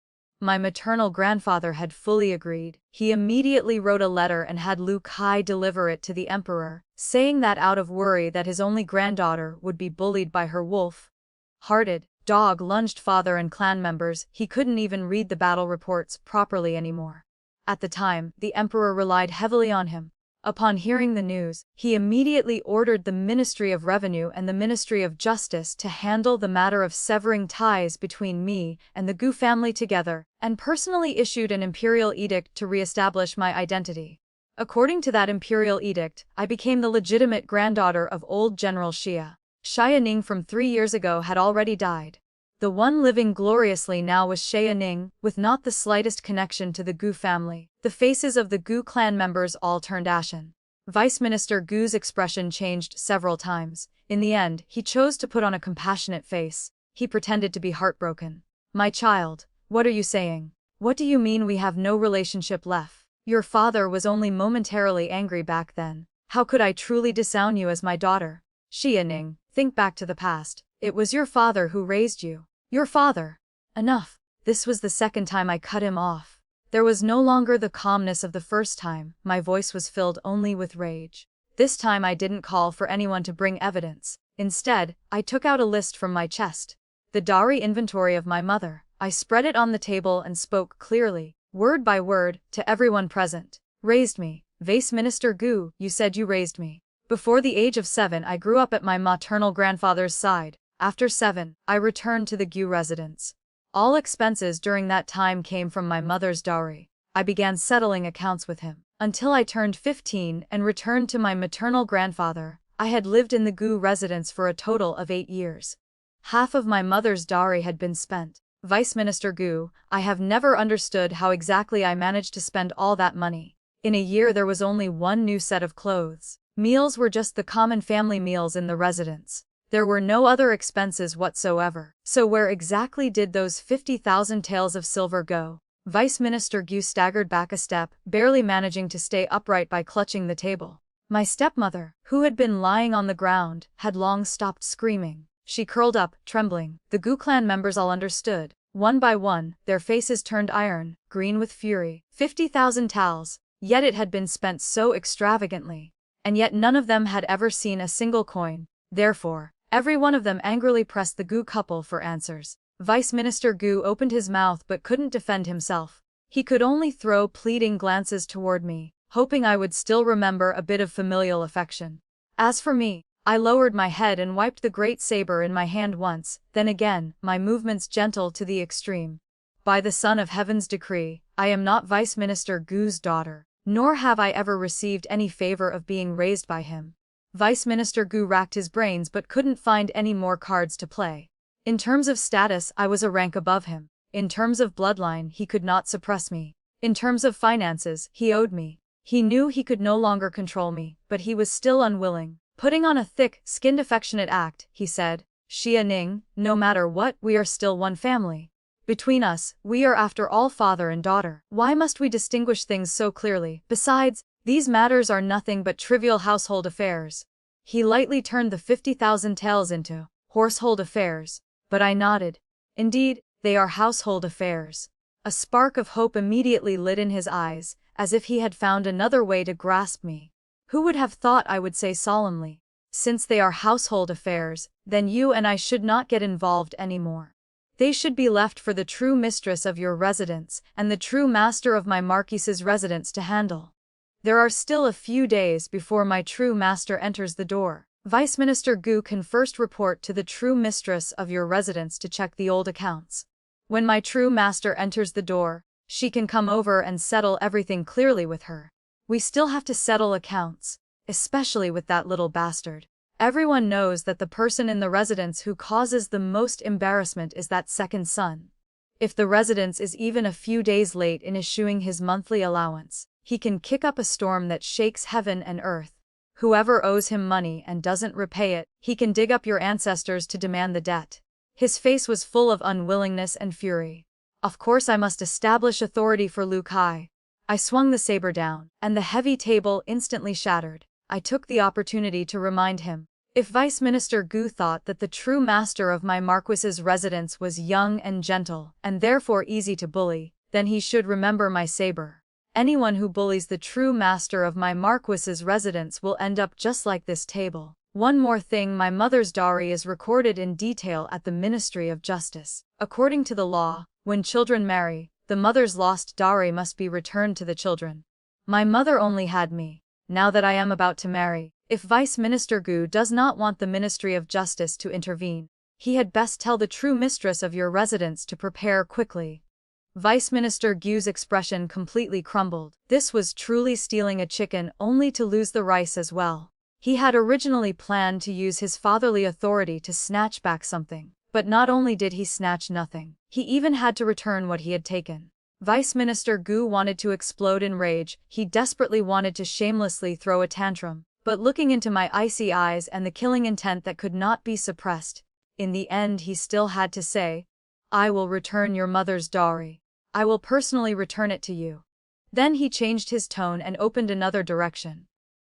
My maternal grandfather had fully agreed. He immediately wrote a letter and had Lu Kai deliver it to the emperor, saying that out of worry that his only granddaughter would be bullied by her wolf-hearted, dog-lunged father and clan members, he couldn't even read the battle reports properly anymore. At the time, the emperor relied heavily on him. Upon hearing the news, he immediately ordered the Ministry of Revenue and the Ministry of Justice to handle the matter of severing ties between me and the Gu family together, and personally issued an imperial edict to re-establish my identity. According to that imperial edict, I became the legitimate granddaughter of old General Xie. Xie Ning from 3 years ago had already died. The one living gloriously now was Xie Ning, with not the slightest connection to the Gu family. The faces of the Gu clan members all turned ashen. Vice Minister Gu's expression changed several times. In the end, he chose to put on a compassionate face. He pretended to be heartbroken. My child, what are you saying? What do you mean we have no relationship left? Your father was only momentarily angry back then. How could I truly disown you as my daughter? Xie Ning, think back to the past. It was your father who raised you. Your father. Enough. This was the second time I cut him off. There was no longer the calmness of the first time. My voice was filled only with rage. This time I didn't call for anyone to bring evidence. Instead, I took out a list from my chest. The dowry inventory of my mother. I spread it on the table and spoke clearly, word by word, to everyone present. Raised me, Vice Minister Gu, you said you raised me. Before the age of 7 I grew up at my maternal grandfather's side. After 7, I returned to the Gu residence. All expenses during that time came from my mother's dowry. I began settling accounts with him. Until I turned 15 and returned to my maternal grandfather, I had lived in the Gu residence for a total of 8 years. Half of my mother's dowry had been spent. Vice Minister Gu, I have never understood how exactly I managed to spend all that money. In a year there was only one new set of clothes. Meals were just the common family meals in the residence. There were no other expenses whatsoever. So where exactly did those 50,000 taels of silver go? Vice Minister Gu staggered back a step, barely managing to stay upright by clutching the table. My stepmother, who had been lying on the ground, had long stopped screaming. She curled up, trembling. The Gu clan members all understood. One by one, their faces turned iron, green with fury. 50,000 taels. Yet it had been spent so extravagantly. And yet none of them had ever seen a single coin. Therefore, every one of them angrily pressed the Gu couple for answers. Vice Minister Gu opened his mouth but couldn't defend himself. He could only throw pleading glances toward me, hoping I would still remember a bit of familial affection. As for me, I lowered my head and wiped the great saber in my hand once, then again, my movements gentle to the extreme. By the Son of Heaven's decree, I am not Vice Minister Gu's daughter, nor have I ever received any favor of being raised by him. Vice Minister Gu racked his brains but couldn't find any more cards to play. In terms of status, I was a rank above him. In terms of bloodline, he could not suppress me. In terms of finances, he owed me. He knew he could no longer control me, but he was still unwilling. Putting on a thick-skinned affectionate act, he said, Xia Ning, no matter what, we are still one family. Between us, we are after all father and daughter. Why must we distinguish things so clearly? Besides, these matters are nothing but trivial household affairs. He lightly turned the 50,000 taels into household affairs, but I nodded. Indeed, they are household affairs. A spark of hope immediately lit in his eyes, as if he had found another way to grasp me. Who would have thought I would say solemnly, since they are household affairs, then you and I should not get involved anymore. They should be left for the true mistress of your residence and the true master of my marquis's residence to handle. There are still a few days before my true master enters the door. Vice Minister Gu can first report to the true mistress of your residence to check the old accounts. When my true master enters the door, she can come over and settle everything clearly with her. We still have to settle accounts, especially with that little bastard. Everyone knows that the person in the residence who causes the most embarrassment is that second son. If the residence is even a few days late in issuing his monthly allowance, he can kick up a storm that shakes heaven and earth. Whoever owes him money and doesn't repay it, he can dig up your ancestors to demand the debt. His face was full of unwillingness and fury. Of course I must establish authority for Lu Kai. I swung the saber down, and the heavy table instantly shattered. I took the opportunity to remind him. If Vice Minister Gu thought that the true master of my marquis's residence was young and gentle, and therefore easy to bully, then he should remember my saber. Anyone who bullies the true master of my marquis's residence will end up just like this table. One more thing, my mother's dowry is recorded in detail at the Ministry of Justice. According to the law, when children marry, the mother's lost dowry must be returned to the children. My mother only had me. Now that I am about to marry, if Vice Minister Gu does not want the Ministry of Justice to intervene, he had best tell the true mistress of your residence to prepare quickly. Vice Minister Gu's expression completely crumbled. This was truly stealing a chicken only to lose the rice as well. He had originally planned to use his fatherly authority to snatch back something. But not only did he snatch nothing, he even had to return what he had taken. Vice Minister Gu wanted to explode in rage. He desperately wanted to shamelessly throw a tantrum. But looking into my icy eyes and the killing intent that could not be suppressed, in the end he still had to say, I will return your mother's dowry. I will personally return it to you. Then he changed his tone and opened another direction.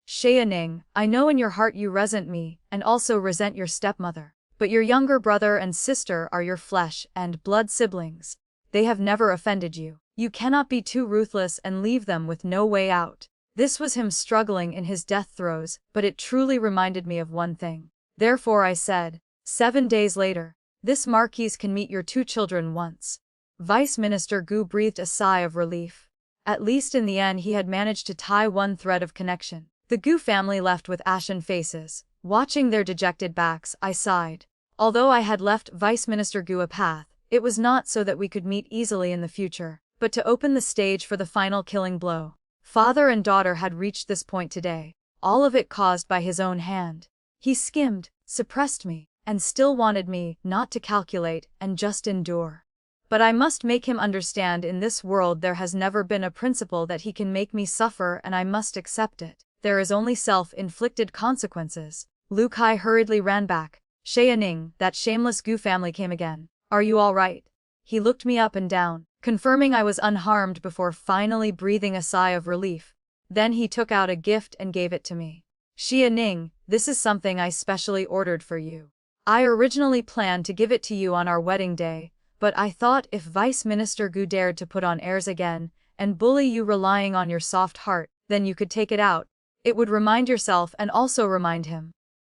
Xia Ning, I know in your heart you resent me, and also resent your stepmother. But your younger brother and sister are your flesh and blood siblings. They have never offended you. You cannot be too ruthless and leave them with no way out. This was him struggling in his death throes, but it truly reminded me of one thing. Therefore I said, 7 days later, this marquise can meet your 2 children once. Vice Minister Gu breathed a sigh of relief. At least in the end he had managed to tie one thread of connection. The Gu family left with ashen faces. Watching their dejected backs, I sighed. Although I had left Vice Minister Gu a path, it was not so that we could meet easily in the future, but to open the stage for the final killing blow. Father and daughter had reached this point today, all of it caused by his own hand. He skimmed, suppressed me, and still wanted me not to calculate and just endure. But I must make him understand in this world there has never been a principle that he can make me suffer and I must accept it. There is only self-inflicted consequences. Lu Kai hurriedly ran back. Xie Ning, that shameless Gu family came again. Are you all right? He looked me up and down, confirming I was unharmed before finally breathing a sigh of relief. Then he took out a gift and gave it to me. Xie Ning, this is something I specially ordered for you. I originally planned to give it to you on our wedding day, but I thought if Vice Minister Gu dared to put on airs again and bully you relying on your soft heart, then you could take it out. It would remind yourself and also remind him.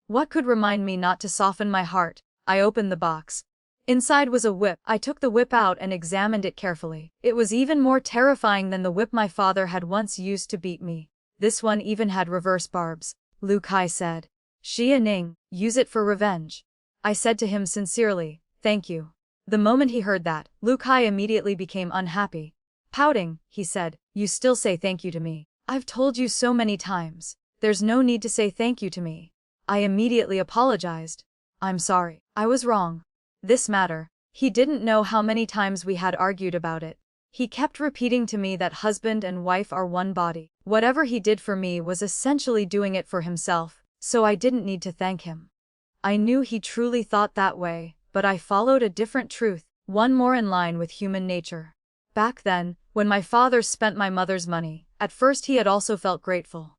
What could remind me not to soften my heart? I opened the box. Inside was a whip. I took the whip out and examined it carefully. It was even more terrifying than the whip my father had once used to beat me. This one even had reverse barbs. Lu Kai said. Xie Ning, use it for revenge. I said to him sincerely, thank you. The moment he heard that, Lu Kai immediately became unhappy. Pouting, he said, you still say thank you to me. I've told you so many times. There's no need to say thank you to me. I immediately apologized. I'm sorry. I was wrong. This matter. He didn't know how many times we had argued about it. He kept repeating to me that husband and wife are one body. Whatever he did for me was essentially doing it for himself, so I didn't need to thank him. I knew he truly thought that way, but I followed a different truth, one more in line with human nature. Back then, when my father spent my mother's money, at first he had also felt grateful.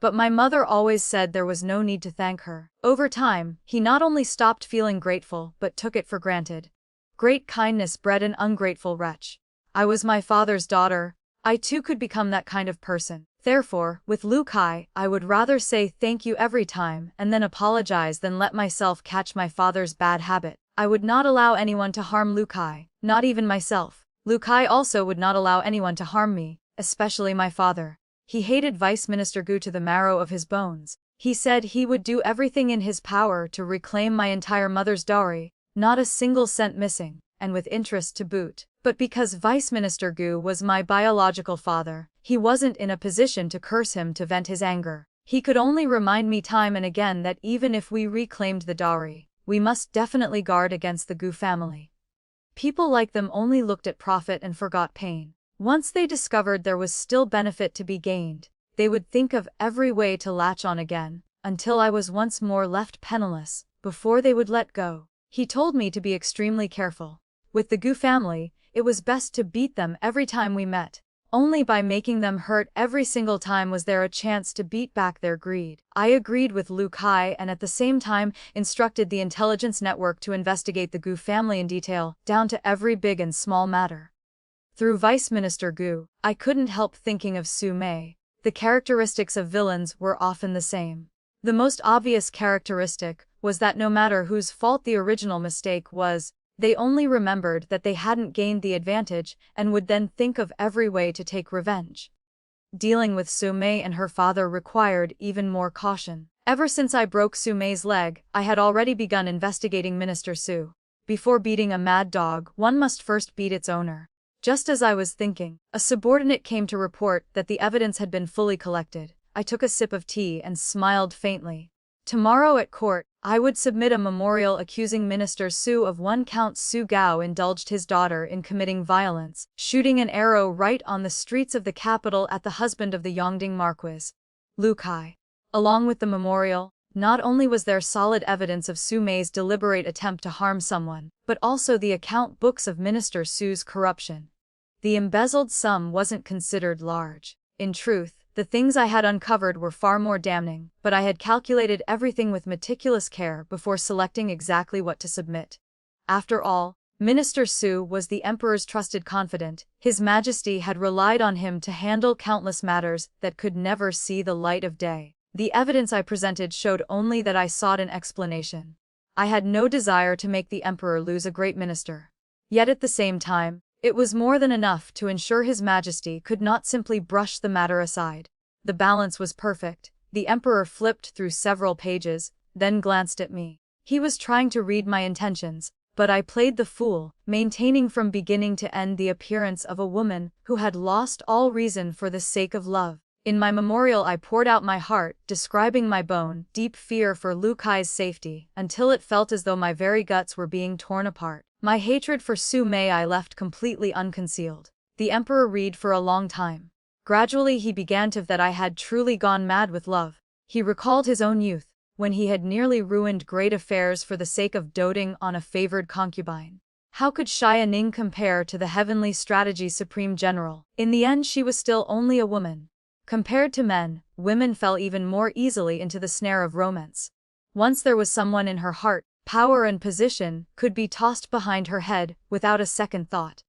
But my mother always said there was no need to thank her. Over time, he not only stopped feeling grateful but took it for granted. Great kindness bred an ungrateful wretch. I was my father's daughter. I too could become that kind of person. Therefore, with Lu Kai, I would rather say thank you every time and then apologize than let myself catch my father's bad habit. I would not allow anyone to harm Lu Kai, not even myself. Lu Kai also would not allow anyone to harm me, especially my father. He hated Vice Minister Gu to the marrow of his bones. He said he would do everything in his power to reclaim my entire mother's dowry, not a single cent missing, and with interest to boot. But because Vice Minister Gu was my biological father, he wasn't in a position to curse him to vent his anger. He could only remind me time and again that even if we reclaimed the dowry, we must definitely guard against the Gu family. People like them only looked at profit and forgot pain. Once they discovered there was still benefit to be gained, they would think of every way to latch on again, until I was once more left penniless, before they would let go. He told me to be extremely careful. With the Gu family, it was best to beat them every time we met. Only by making them hurt every single time was there a chance to beat back their greed. I agreed with Lu Kai and at the same time instructed the intelligence network to investigate the Gu family in detail, down to every big and small matter. Through Vice Minister Gu, I couldn't help thinking of Su Mei. The characteristics of villains were often the same. The most obvious characteristic was that no matter whose fault the original mistake was, they only remembered that they hadn't gained the advantage and would then think of every way to take revenge. Dealing with Su Mei and her father required even more caution. Ever since I broke Su Mei's leg, I had already begun investigating Minister Su. Before beating a mad dog, one must first beat its owner. Just as I was thinking, a subordinate came to report that the evidence had been fully collected. I took a sip of tea and smiled faintly. Tomorrow at court, I would submit a memorial accusing Minister Su of one Count Su Gao indulged his daughter in committing violence, shooting an arrow right on the streets of the capital at the husband of the Yongding Marquis, Lu Kai. Along with the memorial, not only was there solid evidence of Su Mei's deliberate attempt to harm someone, but also the account books of Minister Su's corruption. The embezzled sum wasn't considered large. In truth, the things I had uncovered were far more damning, but I had calculated everything with meticulous care before selecting exactly what to submit. After all, Minister Su was the Emperor's trusted confidant. His Majesty had relied on him to handle countless matters that could never see the light of day. The evidence I presented showed only that I sought an explanation. I had no desire to make the Emperor lose a great minister. Yet at the same time, It was more than enough to ensure His Majesty could not simply brush the matter aside. The balance was perfect. The Emperor flipped through several pages, then glanced at me. He was trying to read my intentions, but I played the fool, maintaining from beginning to end the appearance of a woman who had lost all reason for the sake of love. In my memorial I poured out my heart, describing my deep fear for Lu Kai's safety, until it felt as though my very guts were being torn apart. My hatred for Su Mei I left completely unconcealed. The Emperor read for a long time. Gradually he began to that I had truly gone mad with love. He recalled his own youth, when he had nearly ruined great affairs for the sake of doting on a favored concubine. How could Xia Ning compare to the heavenly strategy supreme general? In the end she was still only a woman. Compared to men, women fell even more easily into the snare of romance. Once there was someone in her heart, power and position could be tossed behind her head without a second thought.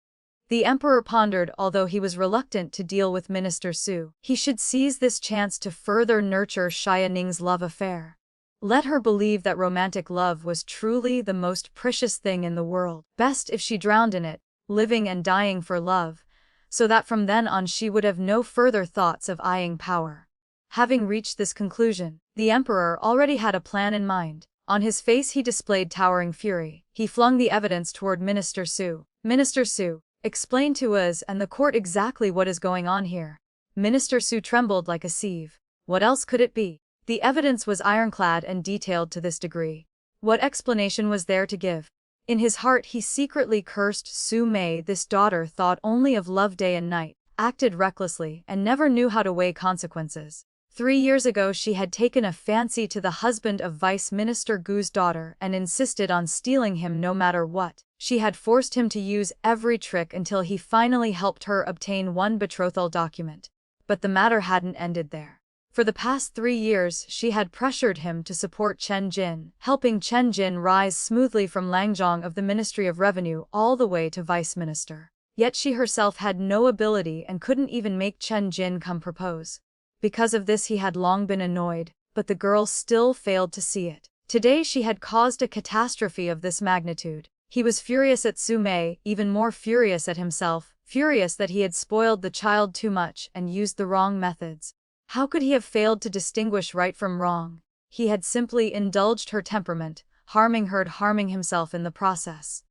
The Emperor pondered, although he was reluctant to deal with Minister Su. He should seize this chance to further nurture Xia Ning's love affair. Let her believe that romantic love was truly the most precious thing in the world. Best if she drowned in it, living and dying for love, so that from then on she would have no further thoughts of eyeing power. Having reached this conclusion, the Emperor already had a plan in mind. On his face he displayed towering fury. He flung the evidence toward Minister Su. Minister Su, explain to us and the court exactly what is going on here. Minister Su trembled like a sieve. What else could it be? The evidence was ironclad and detailed to this degree. What explanation was there to give? In his heart he secretly cursed Su Mei. This daughter thought only of love day and night, acted recklessly, and never knew how to weigh consequences. 3 years ago she had taken a fancy to the husband of Vice Minister Gu's daughter and insisted on stealing him no matter what. She had forced him to use every trick until he finally helped her obtain one betrothal document. But the matter hadn't ended there. For the past 3 years she had pressured him to support Chen Jin, helping Chen Jin rise smoothly from Langjong of the Ministry of Revenue all the way to Vice Minister. Yet she herself had no ability and couldn't even make Chen Jin come propose. Because of this he had long been annoyed, but the girl still failed to see it. Today she had caused a catastrophe of this magnitude. He was furious at Su Mei, even more furious at himself, furious that he had spoiled the child too much and used the wrong methods. How could he have failed to distinguish right from wrong? He had simply indulged her temperament, harming her and harming himself in the process.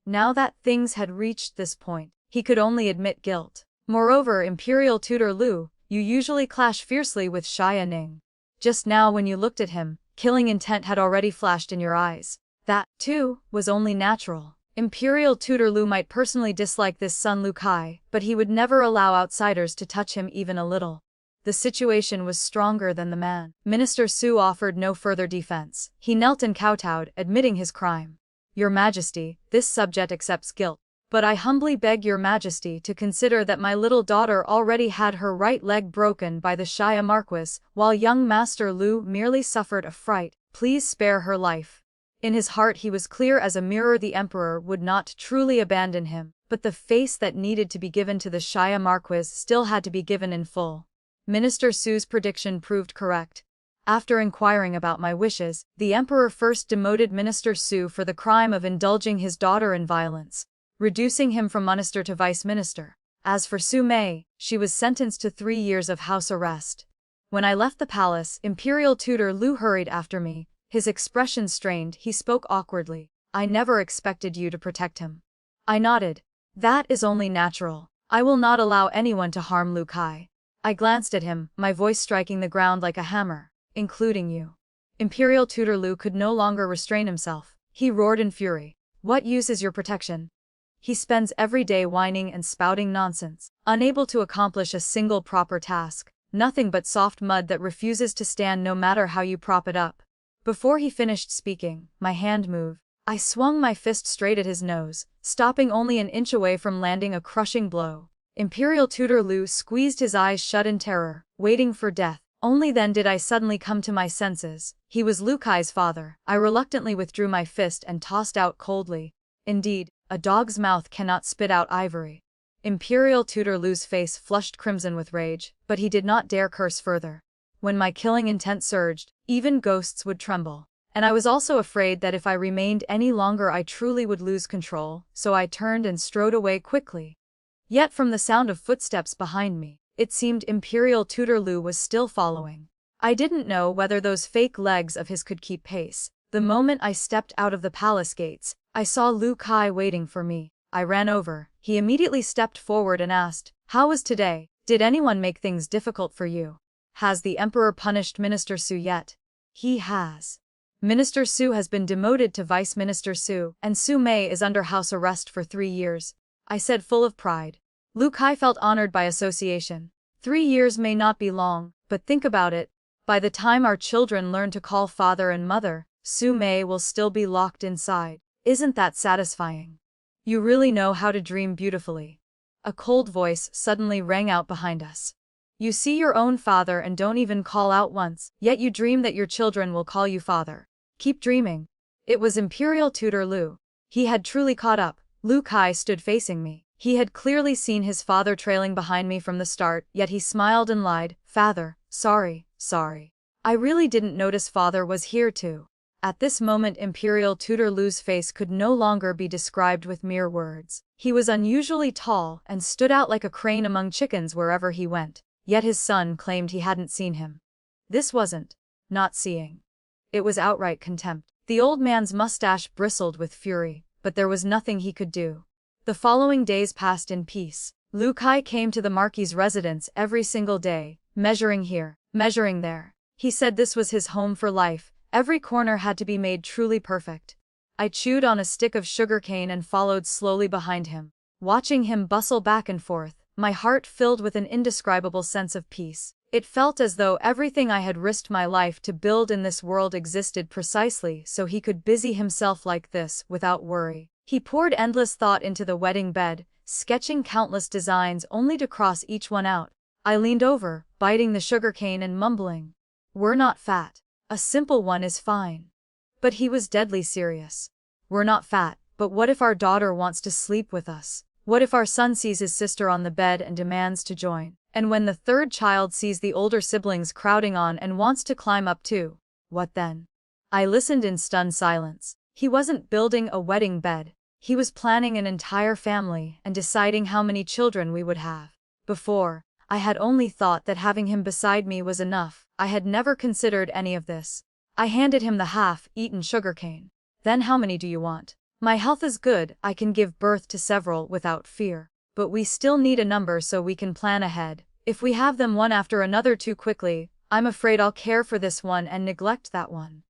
Now that things had reached this point, he could only admit guilt. Moreover, Imperial Tutor Lu, you usually clash fiercely with Xia Ning. Just now when you looked at him, killing intent had already flashed in your eyes. That, too, was only natural. Imperial Tutor Lu might personally dislike this son Lu Kai, but he would never allow outsiders to touch him even a little. The situation was stronger than the man. Minister Su offered no further defense. He knelt and kowtowed, admitting his crime. Your Majesty, this subject accepts guilt. But I humbly beg your Majesty to consider that my little daughter already had her right leg broken by the Xia Marquis, while young Master Lu merely suffered a fright. Please spare her life. In his heart he was clear as a mirror the Emperor would not truly abandon him, but the face that needed to be given to the Xia Marquis still had to be given in full. Minister Su's prediction proved correct. After inquiring about my wishes, the Emperor first demoted Minister Su for the crime of indulging his daughter in violence, reducing him from minister to vice minister. As for Su Mei, she was sentenced to 3 years of house arrest. When I left the palace, Imperial Tutor Lu hurried after me. His expression strained, he spoke awkwardly. I never expected you to protect him. I nodded. That is only natural. I will not allow anyone to harm Lu Kai. I glanced at him, my voice striking the ground like a hammer. Including you. Imperial Tutor Lu could no longer restrain himself. He roared in fury. What use is your protection? He spends every day whining and spouting nonsense, unable to accomplish a single proper task, nothing but soft mud that refuses to stand no matter how you prop it up. Before he finished speaking, my hand moved. I swung my fist straight at his nose, stopping only an inch away from landing a crushing blow. Imperial Tutor Lu squeezed his eyes shut in terror, waiting for death. Only then did I suddenly come to my senses. He was Lu Kai's father. I reluctantly withdrew my fist and tossed out coldly. Indeed, a dog's mouth cannot spit out ivory. Imperial Tutor Lu's face flushed crimson with rage, but he did not dare curse further. When my killing intent surged, even ghosts would tremble. And I was also afraid that if I remained any longer I truly would lose control, so I turned and strode away quickly. Yet from the sound of footsteps behind me, it seemed Imperial Tutor Lu was still following. I didn't know whether those fake legs of his could keep pace. The moment I stepped out of the palace gates, I saw Lu Kai waiting for me. I ran over. He immediately stepped forward and asked, "How was today? Did anyone make things difficult for you? Has the Emperor punished Minister Su yet?" "He has. Minister Su has been demoted to Vice Minister Su, and Su Mei is under house arrest for 3 years. I said, full of pride. Lu Kai felt honored by association. 3 years may not be long, but think about it. By the time our children learn to call father and mother, Su Mei will still be locked inside. Isn't that satisfying? You really know how to dream beautifully." A cold voice suddenly rang out behind us. "You see your own father and don't even call out once, yet you dream that your children will call you father. Keep dreaming." It was Imperial Tutor Lu. He had truly caught up. Lu Kai stood facing me. He had clearly seen his father trailing behind me from the start, yet he smiled and lied. "Father, sorry. I really didn't notice father was here too." At this moment Imperial Tutor Lu's face could no longer be described with mere words. He was unusually tall and stood out like a crane among chickens wherever he went, yet his son claimed he hadn't seen him. This wasn't not seeing. It was outright contempt. The old man's mustache bristled with fury, but there was nothing he could do. The following days passed in peace. Lu Kai came to the Marquis's residence every single day, measuring here, measuring there. He said this was his home for life. Every corner had to be made truly perfect. I chewed on a stick of sugarcane and followed slowly behind him. Watching him bustle back and forth, my heart filled with an indescribable sense of peace. It felt as though everything I had risked my life to build in this world existed precisely so he could busy himself like this, without worry. He poured endless thought into the wedding bed, sketching countless designs only to cross each one out. I leaned over, biting the sugarcane and mumbling, "We're not fat. A simple one is fine." But he was deadly serious. "We're not fat, but what if our daughter wants to sleep with us? What if our son sees his sister on the bed and demands to join? And when the third child sees the older siblings crowding on and wants to climb up too? What then?" I listened in stunned silence. He wasn't building a wedding bed. He was planning an entire family and deciding how many children we would have. Before, I had only thought that having him beside me was enough. I had never considered any of this. I handed him the half-eaten sugarcane. "Then how many do you want? My health is good, I can give birth to several without fear. But we still need a number so we can plan ahead. If we have them one after another too quickly, I'm afraid I'll care for this one and neglect that one."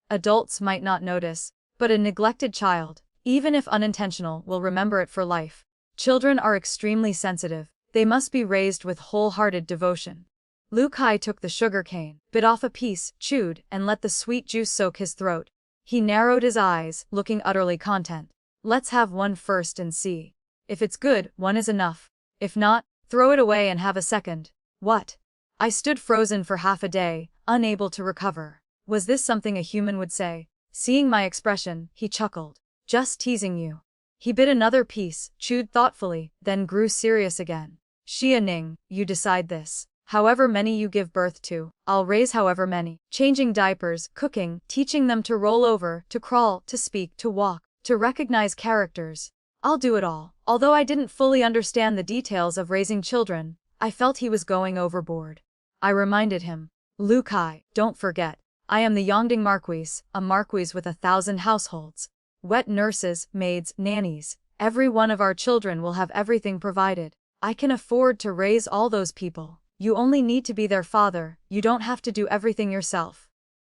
Adults might not notice, but a neglected child, even if unintentional, will remember it for life. Children are extremely sensitive. They must be raised with wholehearted devotion. Lu Kai took the sugarcane, bit off a piece, chewed, and let the sweet juice soak his throat. He narrowed his eyes, looking utterly content. "Let's have one first and see. If it's good, one is enough. If not, throw it away and have a second." "What?" I stood frozen for half a day, unable to recover. Was this something a human would say? Seeing my expression, he chuckled. "Just teasing you." He bit another piece, chewed thoughtfully, then grew serious again. "Xia Ning, you decide this. However many you give birth to, I'll raise however many. Changing diapers, cooking, teaching them to roll over, to crawl, to speak, to walk, to recognize characters. I'll do it all." Although I didn't fully understand the details of raising children, I felt he was going overboard. I reminded him, "Lu Kai, don't forget, I am the Yongding Marquis, a marquis with 1,000 households. Wet nurses, maids, nannies. Every one of our children will have everything provided. I can afford to raise all those people. You only need to be their father, you don't have to do everything yourself."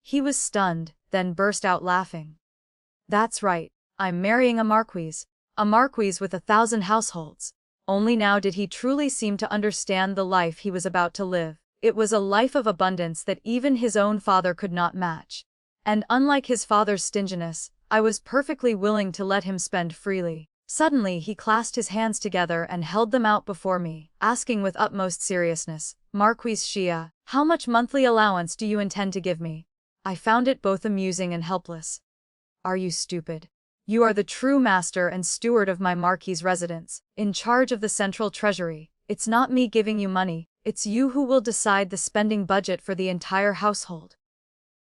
He was stunned, then burst out laughing. "That's right, I'm marrying a marquis with 1,000 households." Only now did he truly seem to understand the life he was about to live. It was a life of abundance that even his own father could not match. And unlike his father's stinginess, I was perfectly willing to let him spend freely. Suddenly he clasped his hands together and held them out before me, asking with utmost seriousness, "Marquis Xia, how much monthly allowance do you intend to give me?" I found it both amusing and helpless. "Are you stupid? You are the true master and steward of my marquis's residence, in charge of the central treasury. It's not me giving you money, it's you who will decide the spending budget for the entire household."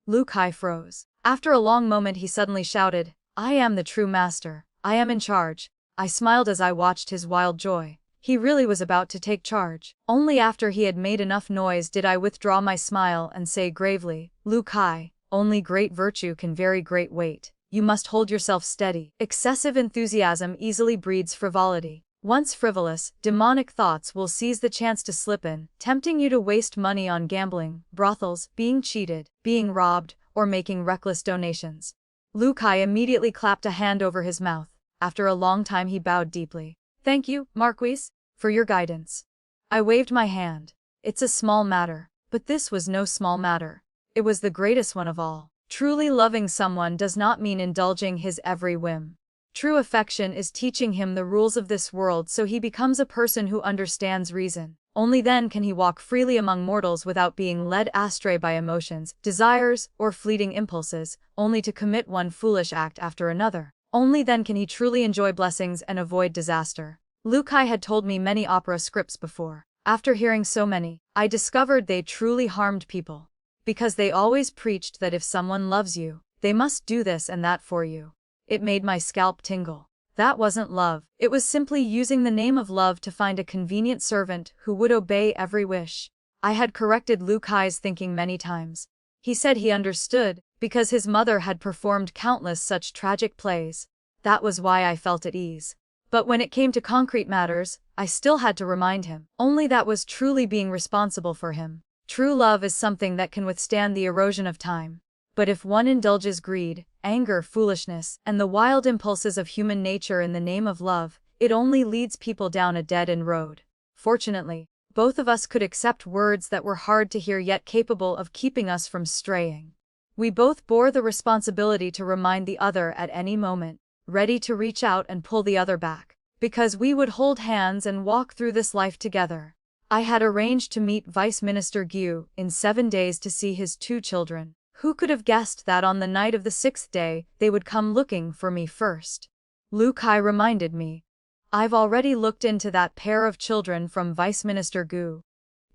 Lu Kai froze. After a long moment he suddenly shouted, "I am the true master. I am in charge." I smiled as I watched his wild joy. He really was about to take charge. Only after he had made enough noise did I withdraw my smile and say gravely, "Lu Kai, only great virtue can carry great weight. You must hold yourself steady." Excessive enthusiasm easily breeds frivolity. Once frivolous, demonic thoughts will seize the chance to slip in, tempting you to waste money on gambling, brothels, being cheated, being robbed, or making reckless donations. Lu Kai immediately clapped a hand over his mouth. After a long time he bowed deeply. "Thank you, Marquise, for your guidance." I waved my hand. It's a small matter, but this was no small matter. It was the greatest one of all. Truly loving someone does not mean indulging his every whim. True affection is teaching him the rules of this world so he becomes a person who understands reason. Only then can he walk freely among mortals without being led astray by emotions, desires, or fleeting impulses, only to commit one foolish act after another. Only then can he truly enjoy blessings and avoid disaster. Lu Kai had told me many opera scripts before. After hearing so many, I discovered they truly harmed people. Because they always preached that if someone loves you, they must do this and that for you. It made my scalp tingle. That wasn't love. It was simply using the name of love to find a convenient servant who would obey every wish. I had corrected Lu Kai's thinking many times. He said he understood, because his mother had performed countless such tragic plays. That was why I felt at ease. But when it came to concrete matters, I still had to remind him. Only that was truly being responsible for him. True love is something that can withstand the erosion of time. But if one indulges greed, anger, foolishness, and the wild impulses of human nature in the name of love, it only leads people down a dead-end road. Fortunately, both of us could accept words that were hard to hear yet capable of keeping us from straying. We both bore the responsibility to remind the other at any moment, ready to reach out and pull the other back, because we would hold hands and walk through this life together. I had arranged to meet Vice Minister Gu in 7 days to see his 2 children. Who could have guessed that on the night of the 6th day, they would come looking for me first? Lu Kai reminded me. I've already looked into that pair of children from Vice Minister Gu.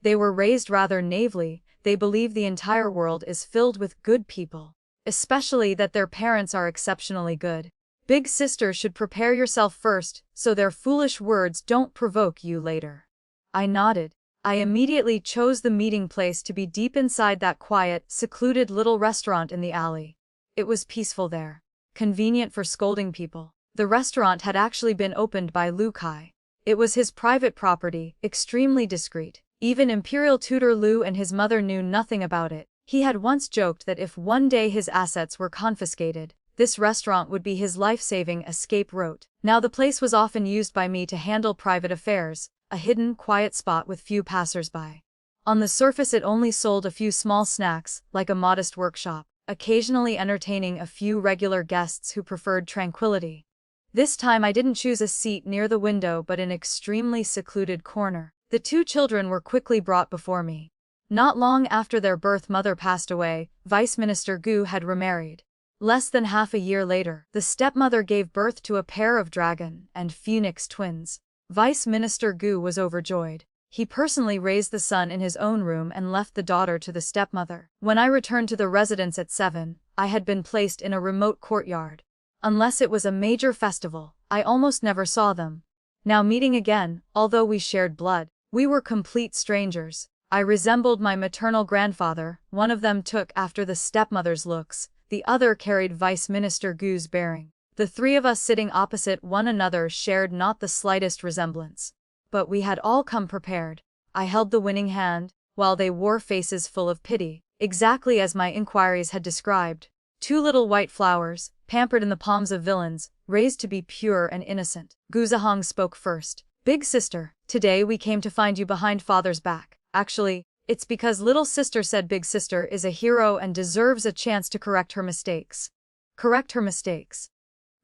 They were raised rather naively. They believe the entire world is filled with good people, especially that their parents are exceptionally good. Big sister should prepare yourself first, so their foolish words don't provoke you later. I nodded. I immediately chose the meeting place to be deep inside that quiet, secluded little restaurant in the alley. It was peaceful there. Convenient for scolding people. The restaurant had actually been opened by Lu Kai. It was his private property, extremely discreet. Even Imperial Tutor Lu and his mother knew nothing about it. He had once joked that if one day his assets were confiscated, this restaurant would be his life-saving escape route. Now the place was often used by me to handle private affairs, a hidden, quiet spot with few passers-by. On the surface it only sold a few small snacks, like a modest workshop, occasionally entertaining a few regular guests who preferred tranquility. This time I didn't choose a seat near the window but an extremely secluded corner. The 2 children were quickly brought before me. Not long after their birth mother passed away, Vice Minister Gu had remarried. Less than half a year later, the stepmother gave birth to a pair of dragon and phoenix twins. Vice Minister Gu was overjoyed. He personally raised the son in his own room and left the daughter to the stepmother. When I returned to the residence at 7, I had been placed in a remote courtyard. Unless it was a major festival, I almost never saw them. Now meeting again, although we shared blood, we were complete strangers. I resembled my maternal grandfather. One of them took after the stepmother's looks, the other carried Vice Minister Gu's bearing. The 3 of us sitting opposite one another shared not the slightest resemblance. But we had all come prepared. I held the winning hand, while they wore faces full of pity, exactly as my inquiries had described. 2 little white flowers, pampered in the palms of villains, raised to be pure and innocent. Gu Zihong spoke first. "Big sister, today we came to find you behind father's back. Actually, it's because little sister said big sister is a hero and deserves a chance to correct her mistakes." "Correct her mistakes?"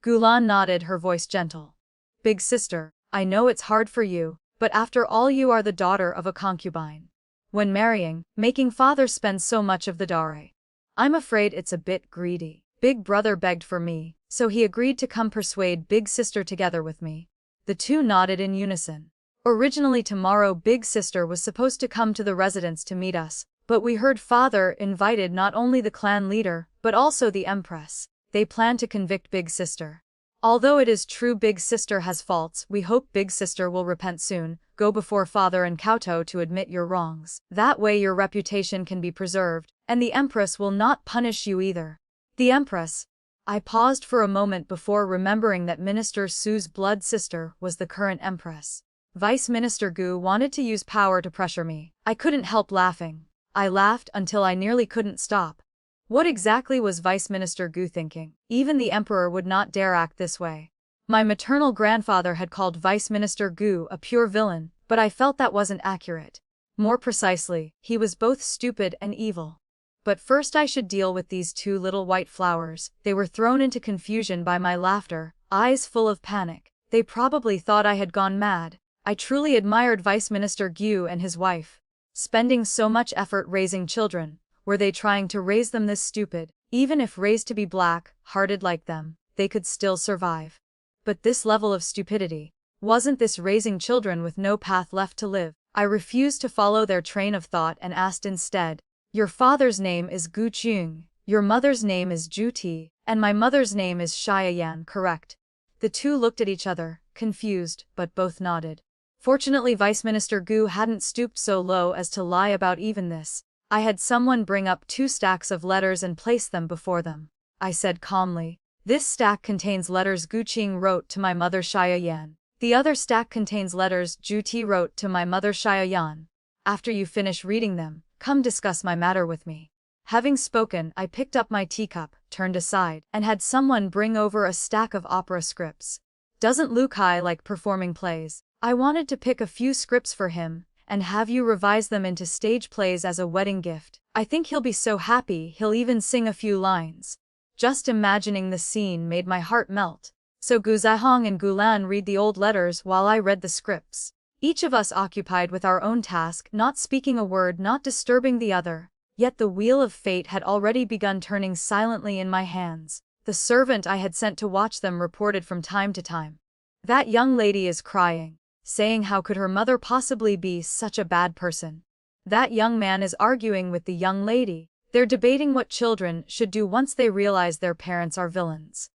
Gulan nodded, her voice gentle. "Big sister, I know it's hard for you, but after all you are the daughter of a concubine. When marrying, making father spend so much of the dowry. I'm afraid it's a bit greedy. Big brother begged for me, so he agreed to come persuade big sister together with me." The 2 nodded in unison. "Originally tomorrow big sister was supposed to come to the residence to meet us, but we heard father invited not only the clan leader, but also the Empress. They plan to convict Big Sister. Although it is true Big Sister has faults, we hope Big Sister will repent soon. Go before Father and Kouto to admit your wrongs. That way your reputation can be preserved, and the Empress will not punish you either. The Empress. I paused for a moment before remembering that Minister Su's blood sister was the current Empress. Vice Minister Gu wanted to use power to pressure me. I couldn't help laughing. I laughed until I nearly couldn't stop. What exactly was Vice Minister Gu thinking? Even the Emperor would not dare act this way. My maternal grandfather had called Vice Minister Gu a pure villain, but I felt that wasn't accurate. More precisely, he was both stupid and evil. But first I should deal with these two little white flowers. They were thrown into confusion by my laughter, eyes full of panic. They probably thought I had gone mad. I truly admired Vice Minister Gu and his wife. Spending so much effort raising children. Were they trying to raise them this stupid? Even if raised to be black-hearted like them, they could still survive. But this level of stupidity. Wasn't this raising children with no path left to live? I refused to follow their train of thought and asked instead, your father's name is Gu Qing, your mother's name is Ju Ti, and my mother's name is Xiaoyan, correct? The two looked at each other, confused, but both nodded. Fortunately Vice Minister Gu hadn't stooped so low as to lie about even this. I had someone bring up 2 stacks of letters and place them before them. I said calmly, this stack contains letters Gu Qing wrote to my mother Xiaoyan. The other stack contains letters Ju Ti wrote to my mother Xiaoyan. After you finish reading them, come discuss my matter with me. Having spoken, I picked up my teacup, turned aside, and had someone bring over a stack of opera scripts. Doesn't Lu Kai like performing plays? I wanted to pick a few scripts for him, and have you revise them into stage plays as a wedding gift. I think he'll be so happy he'll even sing a few lines. Just imagining the scene made my heart melt. So Gu Zihong and Gu Lan read the old letters while I read the scripts. Each of us occupied with our own task, not speaking a word, not disturbing the other. Yet the wheel of fate had already begun turning silently in my hands. The servant I had sent to watch them reported from time to time. That young lady is crying, saying how could her mother possibly be such a bad person. That young man is arguing with the young lady. They're debating what children should do once they realize their parents are villains.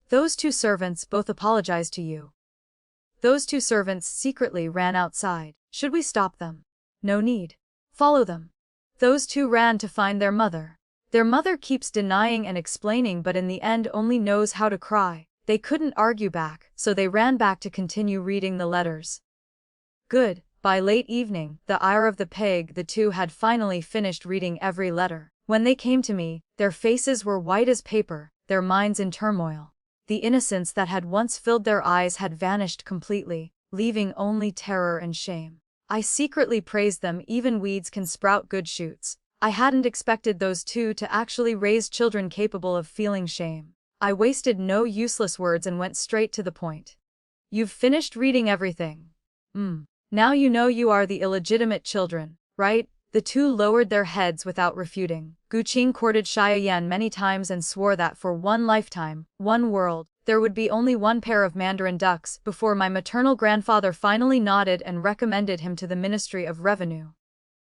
Those 2 servants both apologized to you. Those 2 servants secretly ran outside. Should we stop them? No need. Follow them. Those 2 ran to find their mother. Their mother keeps denying and explaining but in the end only knows how to cry. They couldn't argue back, so they ran back to continue reading the letters. Good. By late evening, the ire of the pig, the 2 had finally finished reading every letter. When they came to me, their faces were white as paper, their minds in turmoil. The innocence that had once filled their eyes had vanished completely, leaving only terror and shame. I secretly praised them. Even weeds can sprout good shoots. I hadn't expected those 2 to actually raise children capable of feeling shame. I wasted no useless words and went straight to the point. You've finished reading everything. Now you know you are the illegitimate children, right? The 2 lowered their heads without refuting. Gu Qing courted Xiaoyan many times and swore that for one lifetime, one world, there would be only one pair of Mandarin ducks before my maternal grandfather finally nodded and recommended him to the Ministry of Revenue.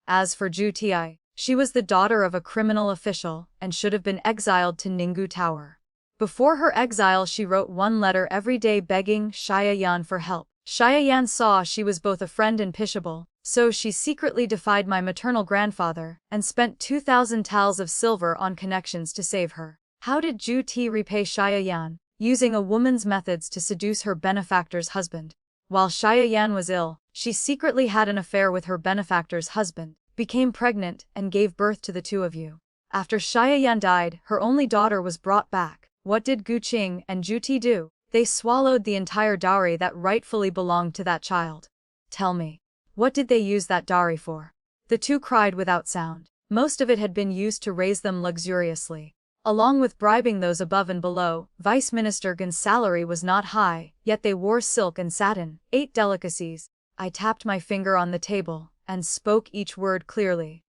As for Ju Ti, she was the daughter of a criminal official and should have been exiled to Ninggu Tower. Before her exile she wrote 1 letter every day begging Xiaoyan for help. Xiaoyan saw she was both a friend and pitiable, so she secretly defied my maternal grandfather and spent 2,000 taels of silver on connections to save her. How did Ju Ti repay Xiaoyan? Using a woman's methods to seduce her benefactor's husband. While Xiaoyan was ill, she secretly had an affair with her benefactor's husband, became pregnant, and gave birth to the 2 of you. After Xiaoyan died, her only daughter was brought back. What did Gu Qing and Ju Ti do? They swallowed the entire dowry that rightfully belonged to that child. Tell me, what did they use that dowry for? The 2 cried without sound. Most of it had been used to raise them luxuriously. Along with bribing those above and below, Vice Minister Gun's salary was not high, yet they wore silk and satin, ate delicacies. I tapped my finger on the table, and spoke each word clearly.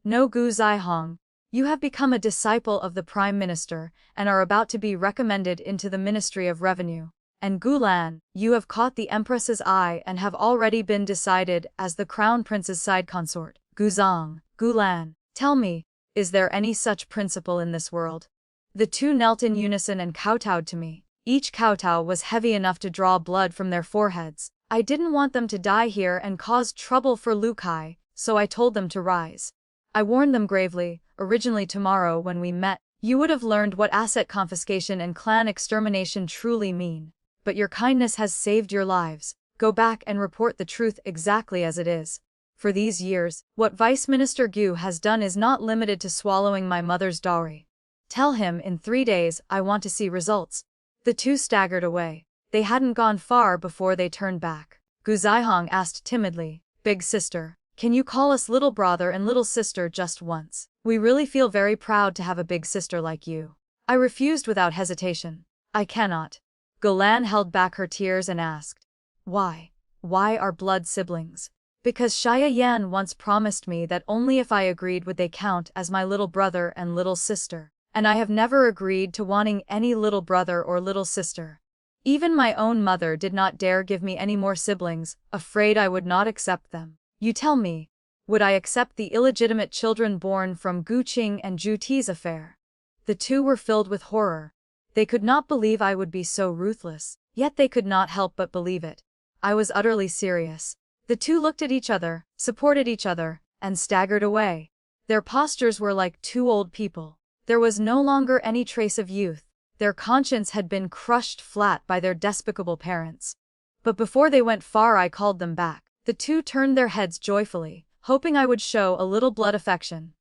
No Gu Zihong. You have become a disciple of the Prime Minister, and are about to be recommended into the Ministry of Revenue. And Gu Lan, you have caught the Empress's eye and have already been decided as the Crown Prince's side consort. Gu Zong, Gu Lan, tell me, Is there any such principle in this world? The two knelt in unison and kowtowed to me. Each kowtow was heavy enough to draw blood from their foreheads. I didn't want them to die here and cause trouble for Lu Kai, so I told them to rise. I warned them gravely, originally tomorrow when we met, you would have learned what asset confiscation and clan extermination truly mean. But your kindness has saved your lives. Go back and report the truth exactly as it is. For these years, what Vice Minister Gu has done is not limited to swallowing my mother's dowry. Tell him in 3 days I want to see results. The two staggered away. They hadn't gone far before they turned back. Gu Zihong asked timidly, Big sister, can you call us little brother and little sister just once? We really feel very proud to have a big sister like you. I refused without hesitation. I cannot. Gulan held back her tears and asked, Why? Why are blood siblings? Because Xia Yan once promised me that only if I agreed would they count as my little brother and little sister. And I have never agreed to wanting any little brother or little sister. Even my own mother did not dare give me any more siblings, afraid I would not accept them. You tell me, would I accept the illegitimate children born from Gu Qing and Zhu Ti's affair? The two were filled with horror. They could not believe I would be so ruthless, yet they could not help but believe it. I was utterly serious. The two looked at each other, supported each other, and staggered away. Their postures were like two old people. There was no longer any trace of youth. Their conscience had been crushed flat by their despicable parents. But before they went far I called them back. The two turned their heads joyfully, hoping I would show a little blood affection.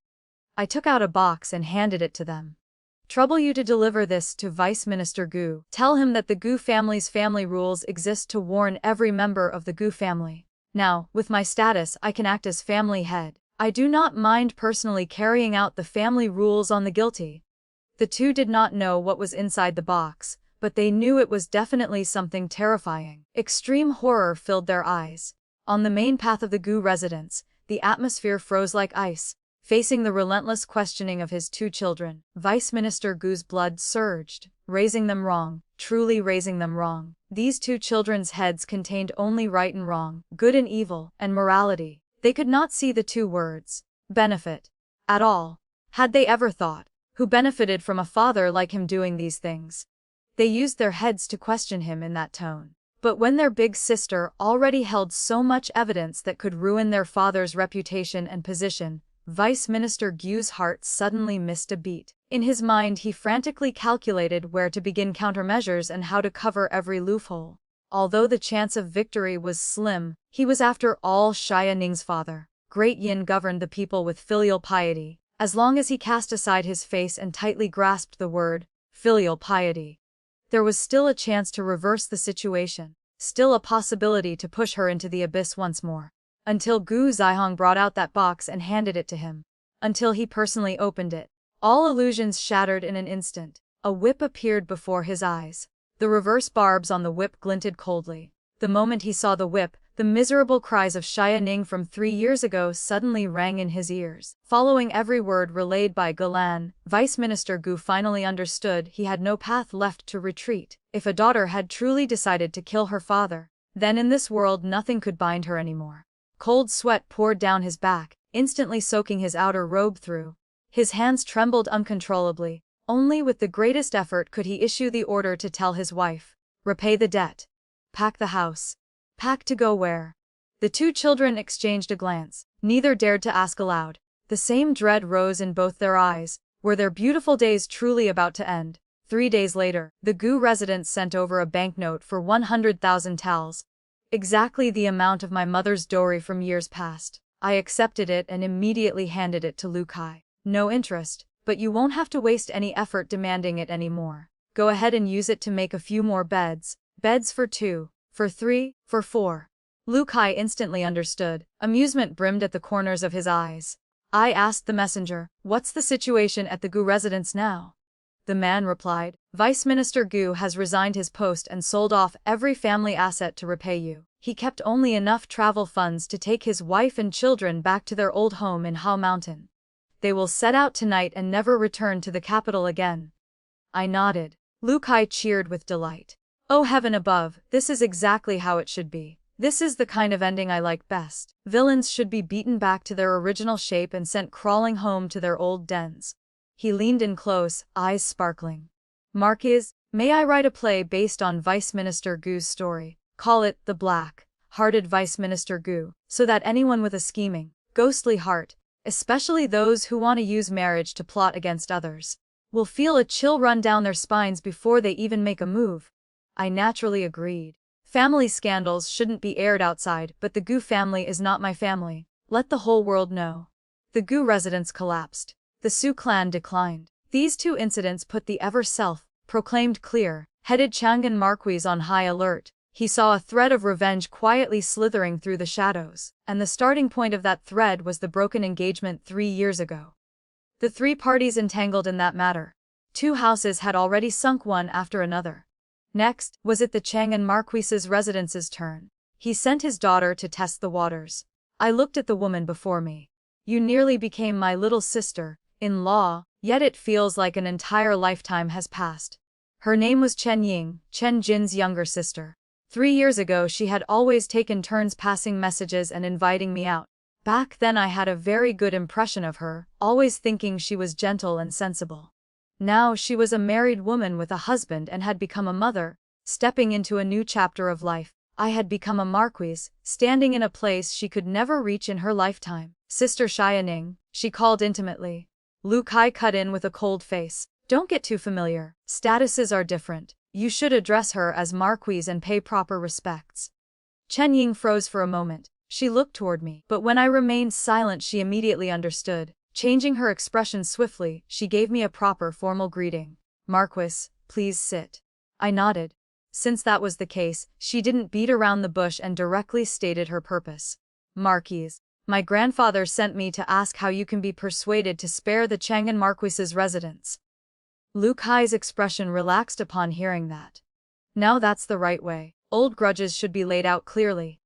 I took out a box and handed it to them. Trouble you to deliver this to Vice Minister Gu. Tell him that the Gu family's family rules exist to warn every member of the Gu family. Now, with my status I can act as family head. I do not mind personally carrying out the family rules on the guilty. The two did not know what was inside the box, but they knew it was definitely something terrifying. Extreme horror filled their eyes. On the main path of the Gu residence, the atmosphere froze like ice. Facing the relentless questioning of his two children, Vice Minister Gu's blood surged, raising them wrong, truly raising them wrong. These two children's heads contained only right and wrong, good and evil, and morality. They could not see the two words, benefit, at all. Had they ever thought, who benefited from a father like him doing these things? They used their heads to question him in that tone. But when their big sister already held so much evidence that could ruin their father's reputation and position, Vice Minister Gu's heart suddenly missed a beat. In his mind he frantically calculated where to begin countermeasures and how to cover every loophole. Although the chance of victory was slim, he was after all Xia Ning's father. Great Yin governed the people with filial piety. As long as he cast aside his face and tightly grasped the word, filial piety, there was still a chance to reverse the situation, still a possibility to push her into the abyss once more. Until Gu Zihong brought out that box and handed it to him. Until he personally opened it. All illusions shattered in an instant. A whip appeared before his eyes. The reverse barbs on the whip glinted coldly. The moment he saw the whip, the miserable cries of Xia Ning from 3 years ago suddenly rang in his ears. Following every word relayed by Galan, Vice Minister Gu finally understood he had no path left to retreat. If a daughter had truly decided to kill her father, then in this world nothing could bind her anymore. Cold sweat poured down his back, instantly soaking his outer robe through. His hands trembled uncontrollably. Only with the greatest effort could he issue the order to tell his wife, repay the debt. Pack the house. Pack to go where? The two children exchanged a glance. Neither dared to ask aloud. The same dread rose in both their eyes. Were their beautiful days truly about to end? 3 days later, the Gu residents sent over a banknote for 100,000 taels. Exactly the amount of my mother's dowry from years past. I accepted it and immediately handed it to Lu Kai. No interest, but you won't have to waste any effort demanding it anymore. Go ahead and use it to make a few more beds. Beds for 2, for 3, for 4. Lu Kai instantly understood. Amusement brimmed at the corners of his eyes. I asked the messenger, what's the situation at the Gu residence now? The man replied, Vice Minister Gu has resigned his post and sold off every family asset to repay you. He kept only enough travel funds to take his wife and children back to their old home in Hao Mountain. They will set out tonight and never return to the capital again. I nodded. Lu Kai cheered with delight. Oh heaven above, this is exactly how it should be. This is the kind of ending I like best. Villains should be beaten back to their original shape and sent crawling home to their old dens. He leaned in close, eyes sparkling. Marquise, may I write a play based on Vice Minister Gu's story? Call it The Black-Hearted Vice Minister Gu, so that anyone with a scheming, ghostly heart, especially those who want to use marriage to plot against others, will feel a chill run down their spines before they even make a move. I naturally agreed. Family scandals shouldn't be aired outside, but the Gu family is not my family. Let the whole world know. The Gu residence collapsed. The Su clan declined. These two incidents put the ever-self-proclaimed clear-headed Chang'an Marquis on high alert. He saw a thread of revenge quietly slithering through the shadows, and the starting point of that thread was the broken engagement 3 years ago. The three parties entangled in that matter. Two houses had already sunk one after another. Next, was it the Chang'an Marquis's residence's turn. He sent his daughter to test the waters. I looked at the woman before me. You nearly became my little sister-in-law, yet it feels like an entire lifetime has passed. Her name was Chen Ying, Chen Jin's younger sister. 3 years ago she had always taken turns passing messages and inviting me out. Back then I had a very good impression of her, always thinking she was gentle and sensible. Now she was a married woman with a husband and had become a mother, stepping into a new chapter of life. I had become a marquise, standing in a place she could never reach in her lifetime. Sister Xianing, she called intimately. Lu Kai cut in with a cold face. Don't get too familiar. Statuses are different. You should address her as marquise and pay proper respects. Chen Ying froze for a moment. She looked toward me, but when I remained silent she immediately understood. Changing her expression swiftly, she gave me a proper formal greeting. Marquis, please sit. I nodded. Since that was the case, she didn't beat around the bush and directly stated her purpose. Marquise, my grandfather sent me to ask how you can be persuaded to spare the Chang'an Marquis's residence. Lu Kai's expression relaxed upon hearing that. Now that's the right way. Old grudges should be laid out clearly.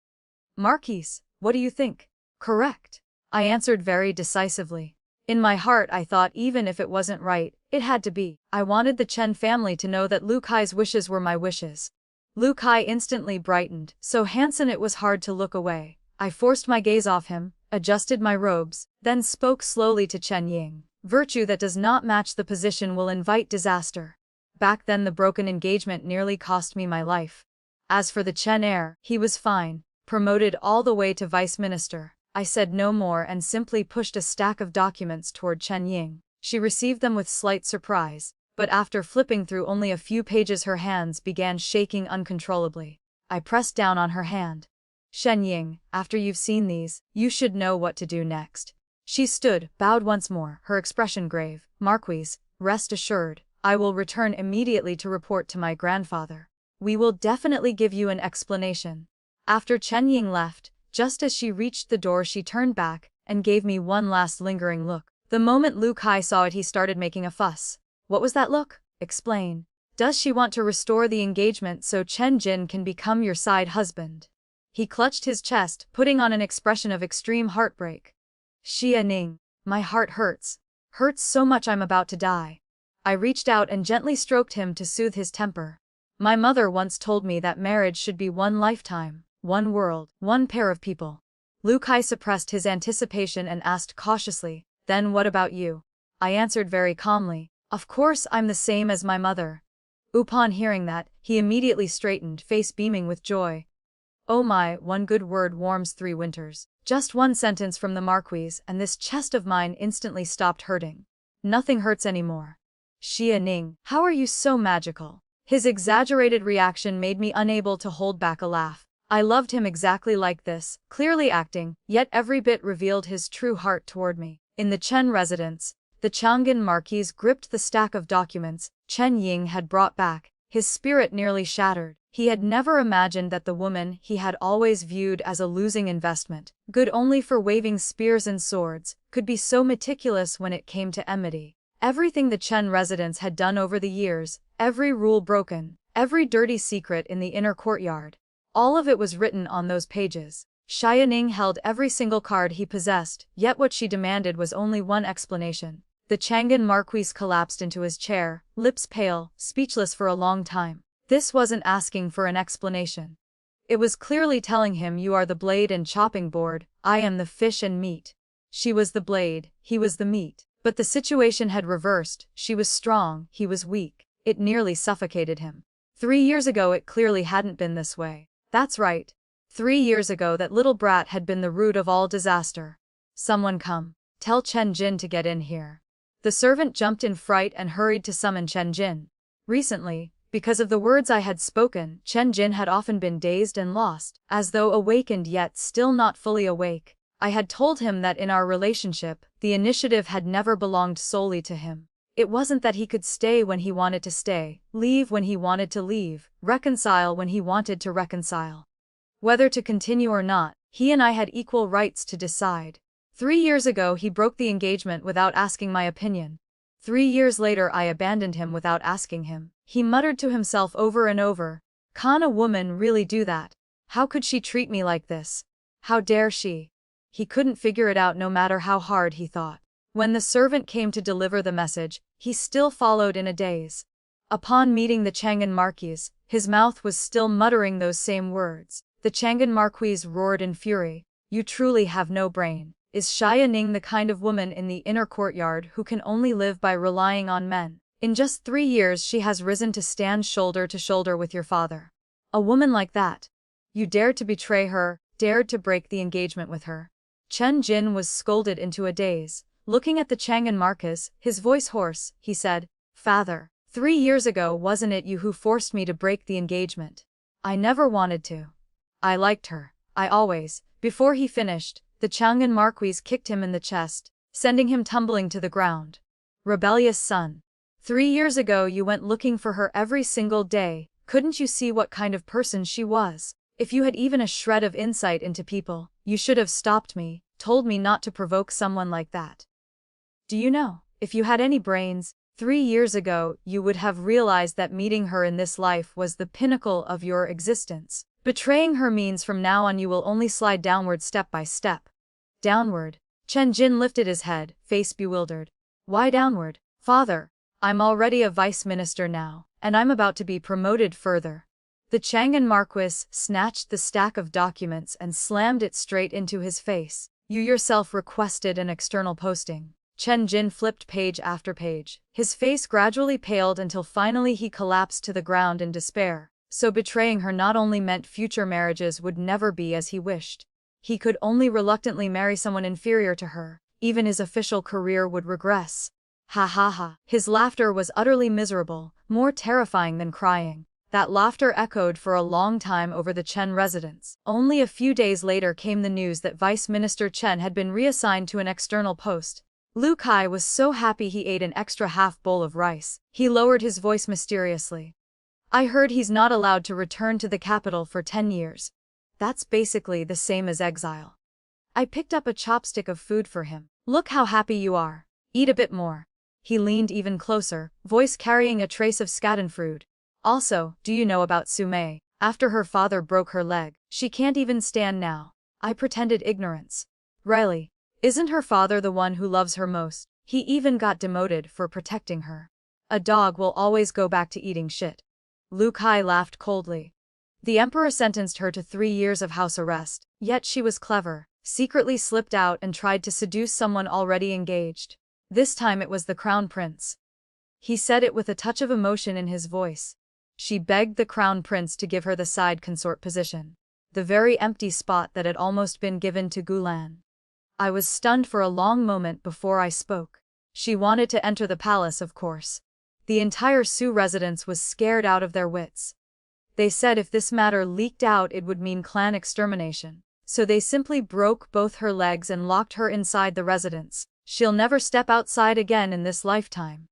Marquise, what do you think? Correct. I answered very decisively. In my heart I thought even if it wasn't right, it had to be. I wanted the Chen family to know that Lu Kai's wishes were my wishes. Lu Kai instantly brightened, so handsome it was hard to look away. I forced my gaze off him, adjusted my robes, then spoke slowly to Chen Ying. Virtue that does not match the position will invite disaster. Back then the broken engagement nearly cost me my life. As for the Chen heir, he was fine, promoted all the way to vice minister. I said no more and simply pushed a stack of documents toward Chen Ying. She received them with slight surprise, but after flipping through only a few pages her hands began shaking uncontrollably. I pressed down on her hand. Shen Ying, after you've seen these, you should know what to do next. She stood, bowed once more, her expression grave. Marquise, rest assured, I will return immediately to report to my grandfather. We will definitely give you an explanation. After Chen Ying left, just as she reached the door she turned back, and gave me one last lingering look. The moment Lu Kai saw it he started making a fuss. What was that look? Explain. Does she want to restore the engagement so Chen Jin can become your side husband? He clutched his chest, putting on an expression of extreme heartbreak. Xia Ning, my heart hurts. Hurts so much I'm about to die. I reached out and gently stroked him to soothe his temper. My mother once told me that marriage should be one lifetime, one world, one pair of people. Lu Kai suppressed his anticipation and asked cautiously, then what about you? I answered very calmly, of course I'm the same as my mother. Upon hearing that, he immediately straightened, face beaming with joy. Oh my, one good word warms 3 winters. Just one sentence from the Marquise and this chest of mine instantly stopped hurting. Nothing hurts anymore. Xia Ning, how are you so magical? His exaggerated reaction made me unable to hold back a laugh. I loved him exactly like this, clearly acting, yet every bit revealed his true heart toward me. In the Chen residence, the Chang'an Marquis gripped the stack of documents Chen Ying had brought back, his spirit nearly shattered. He had never imagined that the woman he had always viewed as a losing investment, good only for waving spears and swords, could be so meticulous when it came to enmity. Everything the Chen residence had done over the years, every rule broken, every dirty secret in the inner courtyard, all of it was written on those pages. Xia Ning held every single card he possessed, yet what she demanded was only one explanation. The Chang'an Marquis collapsed into his chair, lips pale, speechless for a long time. This wasn't asking for an explanation. It was clearly telling him, you are the blade and chopping board, I am the fish and meat. She was the blade, he was the meat. But the situation had reversed, she was strong, he was weak. It nearly suffocated him. 3 years ago it clearly hadn't been this way. That's right. 3 years ago that little brat had been the root of all disaster. Someone come. Tell Chen Jin to get in here. The servant jumped in fright and hurried to summon Chen Jin. Recently, because of the words I had spoken, Chen Jin had often been dazed and lost, as though awakened yet still not fully awake. I had told him that in our relationship, the initiative had never belonged solely to him. It wasn't that he could stay when he wanted to stay, leave when he wanted to leave, reconcile when he wanted to reconcile. Whether to continue or not, he and I had equal rights to decide. 3 years ago he broke the engagement without asking my opinion. 3 years later I abandoned him without asking him. He muttered to himself over and over, "Can a woman really do that? How could she treat me like this? How dare she?" He couldn't figure it out no matter how hard he thought. When the servant came to deliver the message, he still followed in a daze. Upon meeting the Chang'an Marquis, his mouth was still muttering those same words. The Chang'an Marquis roared in fury, "You truly have no brain. Is Xia Ning the kind of woman in the inner courtyard who can only live by relying on men? In just 3 years she has risen to stand shoulder to shoulder with your father. A woman like that. You dared to betray her, dared to break the engagement with her." Chen Jin was scolded into a daze. Looking at the Chang'an Marquis, his voice hoarse, he said, "Father, 3 years ago wasn't it you who forced me to break the engagement? I never wanted to. I liked her. I always." Before he finished, the Chang'an Marquis kicked him in the chest, sending him tumbling to the ground. "Rebellious son. 3 years ago you went looking for her every single day, couldn't you see what kind of person she was? If you had even a shred of insight into people, you should have stopped me, told me not to provoke someone like that. Do you know, if you had any brains, 3 years ago you would have realized that meeting her in this life was the pinnacle of your existence. Betraying her means from now on you will only slide downward step by step." "Downward?" Chen Jin lifted his head, face bewildered. "Why downward, father? I'm already a vice minister now, and I'm about to be promoted further." The Chang'an Marquis snatched the stack of documents and slammed it straight into his face. "You yourself requested an external posting." Chen Jin flipped page after page. His face gradually paled until finally he collapsed to the ground in despair. So betraying her not only meant future marriages would never be as he wished. He could only reluctantly marry someone inferior to her. Even his official career would regress. Ha ha ha. His laughter was utterly miserable, more terrifying than crying. That laughter echoed for a long time over the Chen residence. Only a few days later came the news that Vice Minister Chen had been reassigned to an external post. Lu Kai was so happy he ate an extra half bowl of rice. He lowered his voice mysteriously. "I heard he's not allowed to return to the capital for 10 years. That's basically the same as exile." I picked up a chopstick of food for him. "Look how happy you are. Eat a bit more." He leaned even closer, voice carrying a trace of schadenfreude. "Also, do you know about Su Mei? After her father broke her leg, she can't even stand now." I pretended ignorance. "Really? Isn't her father the one who loves her most? He even got demoted for protecting her. A dog will always go back to eating shit." Lu Kai laughed coldly. "The emperor sentenced her to 3 years of house arrest, yet she was clever, secretly slipped out and tried to seduce someone already engaged. This time it was the crown prince." He said it with a touch of emotion in his voice. "She begged the crown prince to give her the side consort position. The very empty spot that had almost been given to Gulan." I was stunned for a long moment before I spoke. "She wanted to enter the palace, of course." The entire Su residence was scared out of their wits. They said if this matter leaked out it would mean clan extermination. So they simply broke both her legs and locked her inside the residence. "She'll never step outside again in this lifetime."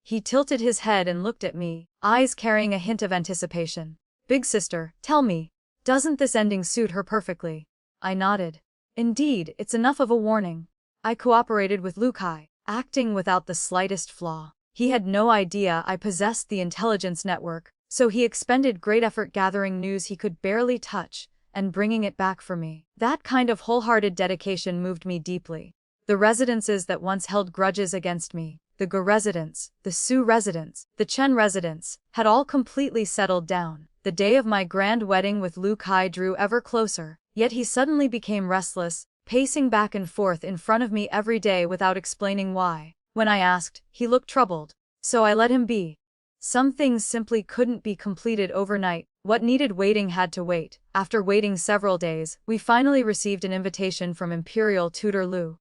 He tilted his head and looked at me, eyes carrying a hint of anticipation. "Big sister, tell me, doesn't this ending suit her perfectly?" I nodded. "Indeed, it's enough of a warning." I cooperated with Lu Kai, acting without the slightest flaw. He had no idea I possessed the intelligence network, so he expended great effort gathering news he could barely touch, and bringing it back for me. That kind of wholehearted dedication moved me deeply. The residences that once held grudges against me, the Gu residence, the Su residence, the Chen residence, had all completely settled down. The day of my grand wedding with Lu Kai drew ever closer, yet he suddenly became restless, pacing back and forth in front of me every day without explaining why. When I asked, he looked troubled. So I let him be. Some things simply couldn't be completed overnight. What needed waiting had to wait. After waiting several days, we finally received an invitation from Imperial Tutor Lu.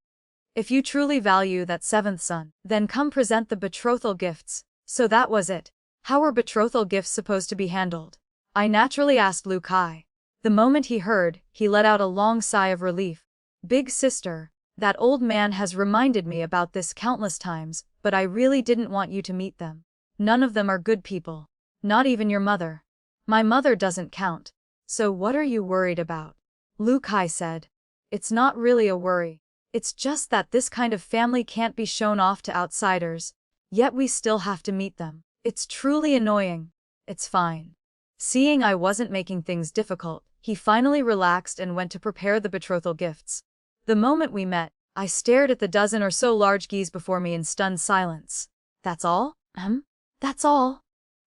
If you truly value that seventh son, then come present the betrothal gifts. So that was it. How were betrothal gifts supposed to be handled? I naturally asked Lu Kai. The moment he heard, he let out a long sigh of relief. Big sister, that old man has reminded me about this countless times, but I really didn't want you to meet them. None of them are good people. Not even your mother. My mother doesn't count. So what are you worried about? Lu Kai said. It's not really a worry. It's just that this kind of family can't be shown off to outsiders. Yet we still have to meet them. It's truly annoying. It's fine. Seeing I wasn't making things difficult, he finally relaxed and went to prepare the betrothal gifts. The moment we met, I stared at the dozen or so large geese before me in stunned silence. That's all? That's all?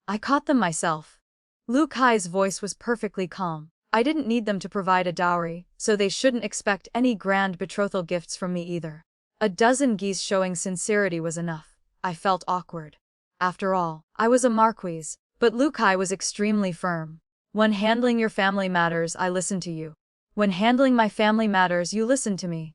I caught them myself. Lu Kai's voice was perfectly calm. I didn't need them to provide a dowry, so they shouldn't expect any grand betrothal gifts from me either. A dozen geese showing sincerity was enough. I felt awkward. After all, I was a marquise, but Lu Kai was extremely firm. When handling your family matters, I listen to you. When handling my family matters, you listen to me.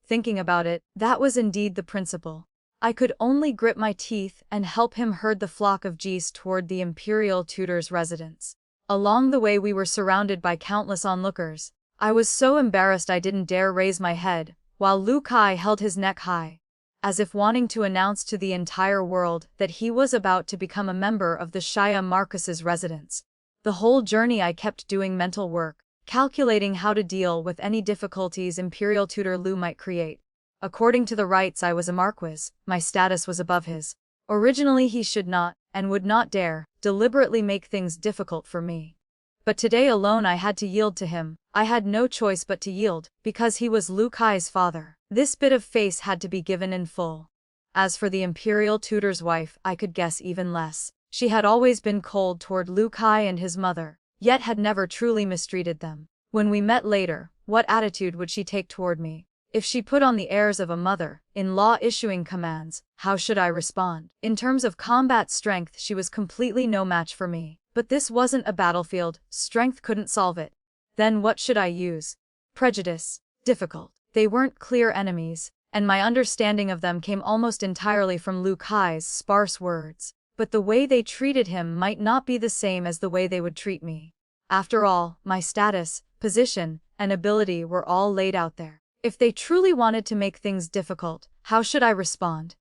Thinking about it, that was indeed the principle. I could only grit my teeth and help him herd the flock of geese toward the imperial tutor's residence. Along the way we were surrounded by countless onlookers. I was so embarrassed I didn't dare raise my head, while Lu Kai held his neck high, as if wanting to announce to the entire world that he was about to become a member of the Shia Marcus's residence. The whole journey I kept doing mental work, calculating how to deal with any difficulties Imperial Tutor Lu might create. According to the rights I was a marquis, my status was above his. Originally he should not, and would not dare, deliberately make things difficult for me. But today alone I had to yield to him. I had no choice but to yield, because he was Lu Kai's father. This bit of face had to be given in full. As for the Imperial Tutor's wife, I could guess even less. She had always been cold toward Lu Kai and his mother, yet had never truly mistreated them. When we met later, what attitude would she take toward me? If she put on the airs of a mother-in-law issuing commands, how should I respond? In terms of combat strength, she was completely no match for me. But this wasn't a battlefield, strength couldn't solve it. Then what should I use? Prejudice. Difficult. They weren't clear enemies, and my understanding of them came almost entirely from Lu Kai's sparse words. But the way they treated him might not be the same as the way they would treat me. After all, my status, position, and ability were all laid out there. If they truly wanted to make things difficult, how should I respond?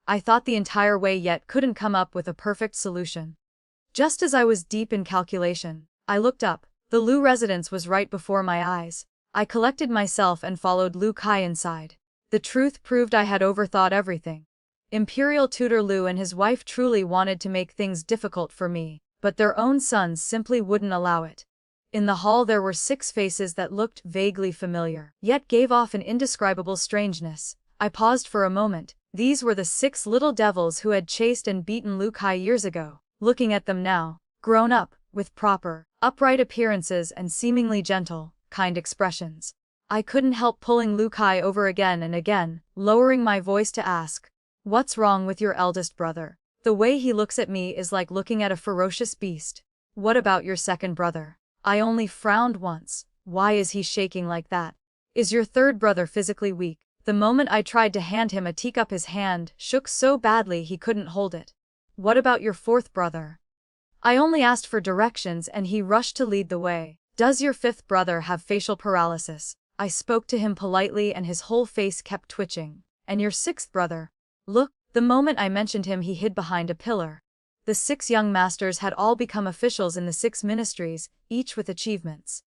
I thought the entire way yet couldn't come up with a perfect solution. Just as I was deep in calculation, I looked up. The Lu residence was right before my eyes. I collected myself and followed Lu Kai inside. The truth proved I had overthought everything. Imperial Tutor Lu and his wife truly wanted to make things difficult for me, but their own sons simply wouldn't allow it. In the hall there were 6 faces that looked vaguely familiar, yet gave off an indescribable strangeness. I paused for a moment. These were the 6 little devils who had chased and beaten Lu Kai years ago. Looking at them now, grown up, with proper, upright appearances and seemingly gentle, kind expressions, I couldn't help pulling Lu Kai over again and again, lowering my voice to ask, "What's wrong with your eldest brother? The way he looks at me is like looking at a ferocious beast. What about your second brother?" I only frowned once. Why is he shaking like that? Is your third brother physically weak? The moment I tried to hand him a teacup, his hand shook so badly he couldn't hold it. What about your fourth brother? I only asked for directions and he rushed to lead the way. Does your fifth brother have facial paralysis? I spoke to him politely and his whole face kept twitching. And your sixth brother? Look, the moment I mentioned him he hid behind a pillar. The 6 young masters had all become officials in the 6 ministries, each with achievements.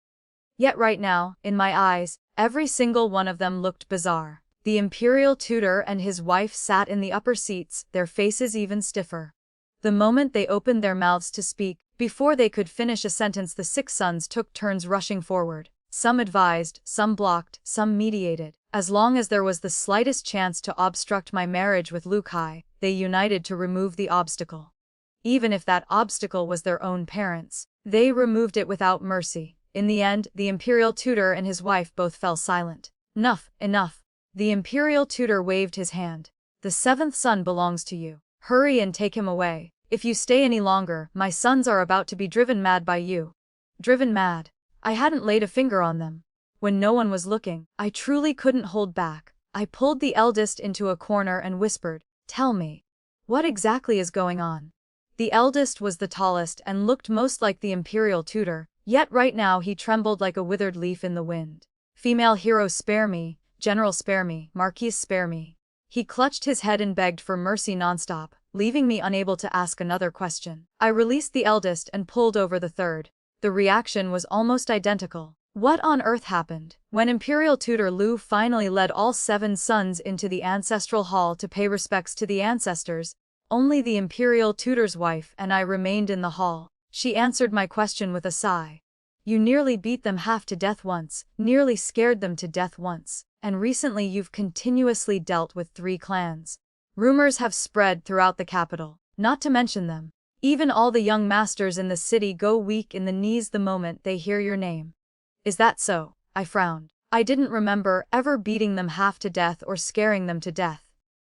Yet right now, in my eyes, every single one of them looked bizarre. The imperial tutor and his wife sat in the upper seats, their faces even stiffer. The moment they opened their mouths to speak, before they could finish a sentence the 6 sons took turns rushing forward. Some advised, some blocked, some mediated. As long as there was the slightest chance to obstruct my marriage with Lu Kai, they united to remove the obstacle. Even if that obstacle was their own parents. They removed it without mercy. In the end, the imperial tutor and his wife both fell silent. Enough, enough. The imperial tutor waved his hand. The seventh son belongs to you. Hurry and take him away. If you stay any longer, my sons are about to be driven mad by you. Driven mad? I hadn't laid a finger on them. When no one was looking, I truly couldn't hold back. I pulled the eldest into a corner and whispered, "Tell me, what exactly is going on?" The eldest was the tallest and looked most like the imperial tutor, yet right now he trembled like a withered leaf in the wind. "Female hero, spare me. General, spare me. Marquise, spare me." He clutched his head and begged for mercy nonstop, leaving me unable to ask another question. I released the eldest and pulled over the third. The reaction was almost identical. What on earth happened? When Imperial Tutor Lu finally led all 7 sons into the ancestral hall to pay respects to the ancestors, only the Imperial Tutor's wife and I remained in the hall. She answered my question with a sigh. "You nearly beat them half to death once, nearly scared them to death once, and recently you've continuously dealt with 3 clans. Rumors have spread throughout the capital, not to mention them. Even all the young masters in the city go weak in the knees the moment they hear your name." "Is that so?" I frowned. I didn't remember ever beating them half to death or scaring them to death.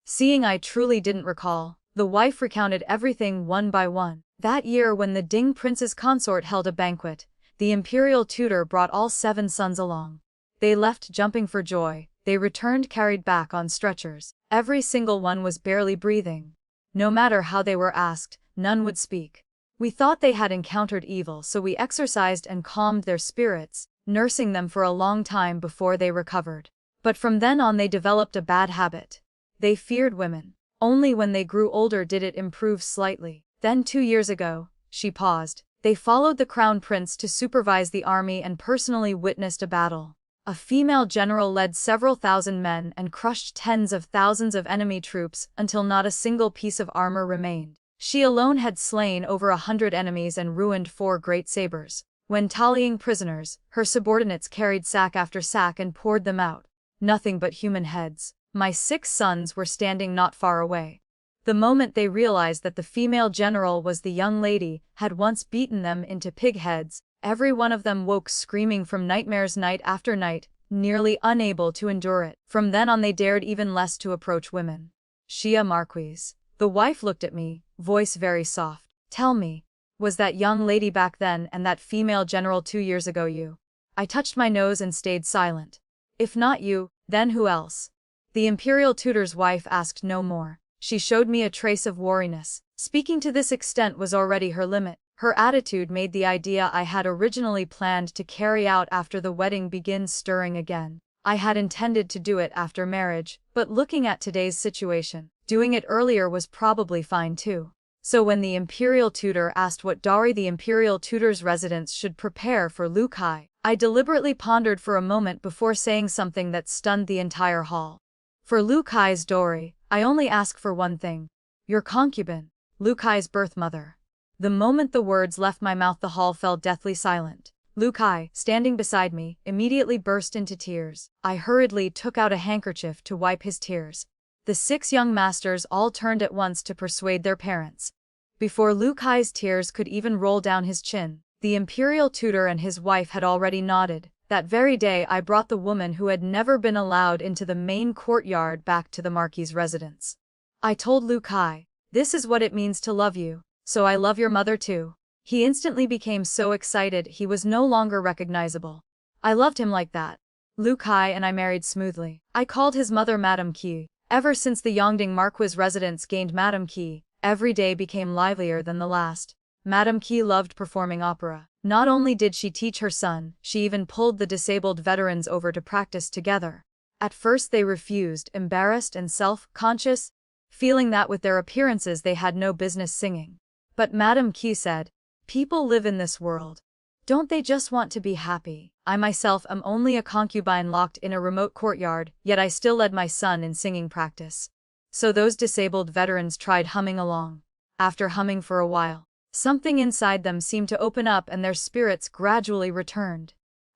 Seeing I truly didn't recall, the wife recounted everything one by one. That year when the Ding Prince's consort held a banquet, the imperial tutor brought all 7 sons along. They left jumping for joy, they returned carried back on stretchers. Every single one was barely breathing. No matter how they were asked, none would speak. We thought they had encountered evil, so we exorcised and calmed their spirits, nursing them for a long time before they recovered. But from then on they developed a bad habit. They feared women. Only when they grew older did it improve slightly. Then 2 years ago, she paused, they followed the crown prince to supervise the army and personally witnessed a battle. A female general led several thousand men and crushed tens of thousands of enemy troops until not a single piece of armor remained. She alone had slain over 100 enemies and ruined 4 great sabers. When tallying prisoners, her subordinates carried sack after sack and poured them out. Nothing but human heads. My 6 sons were standing not far away. The moment they realized that the female general was the young lady had once beaten them into pig heads, every one of them woke screaming from nightmares night after night, nearly unable to endure it. From then on they dared even less to approach women. "Shia Marquise." The wife looked at me, voice very soft. "Tell me, was that young lady back then and that female general 2 years ago you?" I touched my nose and stayed silent. "If not you, then who else?" The imperial tutor's wife asked no more. She showed me a trace of wariness. Speaking to this extent was already her limit. Her attitude made the idea I had originally planned to carry out after the wedding begin stirring again. I had intended to do it after marriage, but looking at today's situation, doing it earlier was probably fine too. So when the imperial tutor asked what dowry the imperial tutor's residents should prepare for Lu Kai, I deliberately pondered for a moment before saying something that stunned the entire hall. "For Lu Kai's dowry, I only ask for one thing. Your concubine, Lu Kai's birth mother." The moment the words left my mouth, the hall fell deathly silent. Lu Kai, standing beside me, immediately burst into tears. I hurriedly took out a handkerchief to wipe his tears. The 6 young masters all turned at once to persuade their parents. Before Lu Kai's tears could even roll down his chin, the imperial tutor and his wife had already nodded. That very day I brought the woman who had never been allowed into the main courtyard back to the Marquis' residence. I told Lu Kai, "This is what it means to love you, so I love your mother too." He instantly became so excited he was no longer recognizable. I loved him like that. Lu Kai and I married smoothly. I called his mother Madame Qi. Ever since the Yongding Marquis residence gained Madame Qi, every day became livelier than the last. Madame Qi loved performing opera. Not only did she teach her son, she even pulled the disabled veterans over to practice together. At first they refused, embarrassed and self-conscious, feeling that with their appearances they had no business singing. But Madame Qi said, "People live in this world. Don't they just want to be happy? I myself am only a concubine locked in a remote courtyard, yet I still led my son in singing practice." So those disabled veterans tried humming along. After humming for a while, something inside them seemed to open up and their spirits gradually returned.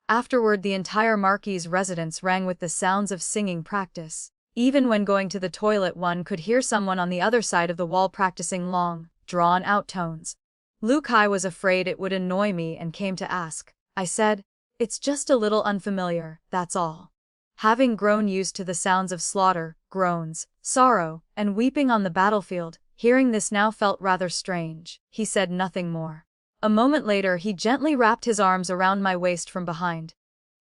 Afterward the entire Marquis' residence rang with the sounds of singing practice. Even when going to the toilet one could hear someone on the other side of the wall practicing long, drawn-out tones. Lu Kai was afraid it would annoy me and came to ask. I said, "It's just a little unfamiliar, that's all." Having grown used to the sounds of slaughter, groans, sorrow, and weeping on the battlefield, hearing this now felt rather strange. He said nothing more. A moment later he gently wrapped his arms around my waist from behind.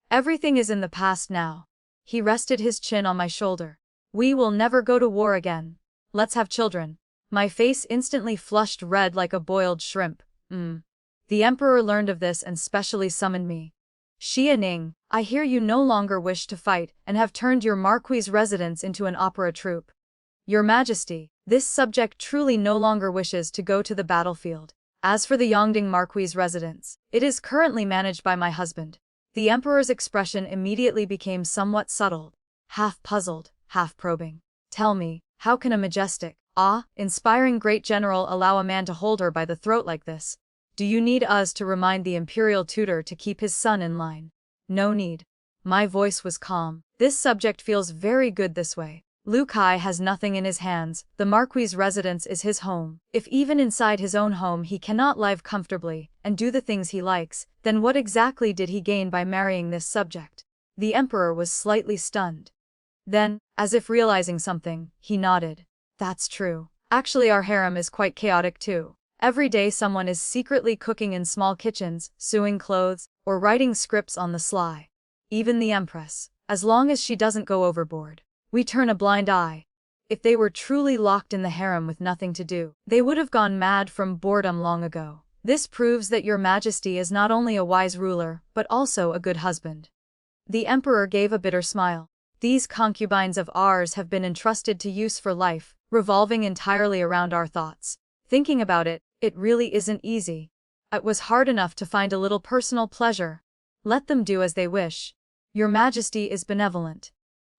"Everything is in the past now." He rested his chin on my shoulder. "We will never go to war again. Let's have children." My face instantly flushed red like a boiled shrimp. The emperor learned of this and specially summoned me. "Xia Ning, I hear you no longer wish to fight and have turned your marquis' residence into an opera troupe. Your Majesty, this subject truly no longer wishes to go to the battlefield. As for the Yongding marquis' residence, it is currently managed by my husband." The emperor's expression immediately became somewhat subtle, half puzzled, half probing. "Tell me, how can a majestic, inspiring great general allow a man to hold her by the throat like this? Do you need us to remind the imperial tutor to keep his son in line?" "No need." My voice was calm. "This subject feels very good this way. Lu Kai has nothing in his hands, the marquis' residence is his home. If even inside his own home he cannot live comfortably and do the things he likes, then what exactly did he gain by marrying this subject?" The emperor was slightly stunned. Then, as if realizing something, he nodded. "That's true. Actually our harem is quite chaotic too. Every day someone is secretly cooking in small kitchens, sewing clothes, or writing scripts on the sly. Even the empress, as long as she doesn't go overboard, we turn a blind eye. If they were truly locked in the harem with nothing to do, they would have gone mad from boredom long ago. This proves that your Majesty is not only a wise ruler, but also a good husband." The emperor gave a bitter smile. "These concubines of ours have been entrusted to use for life, revolving entirely around our thoughts. Thinking about it, it really isn't easy. It was hard enough to find a little personal pleasure. Let them do as they wish. Your Majesty is benevolent."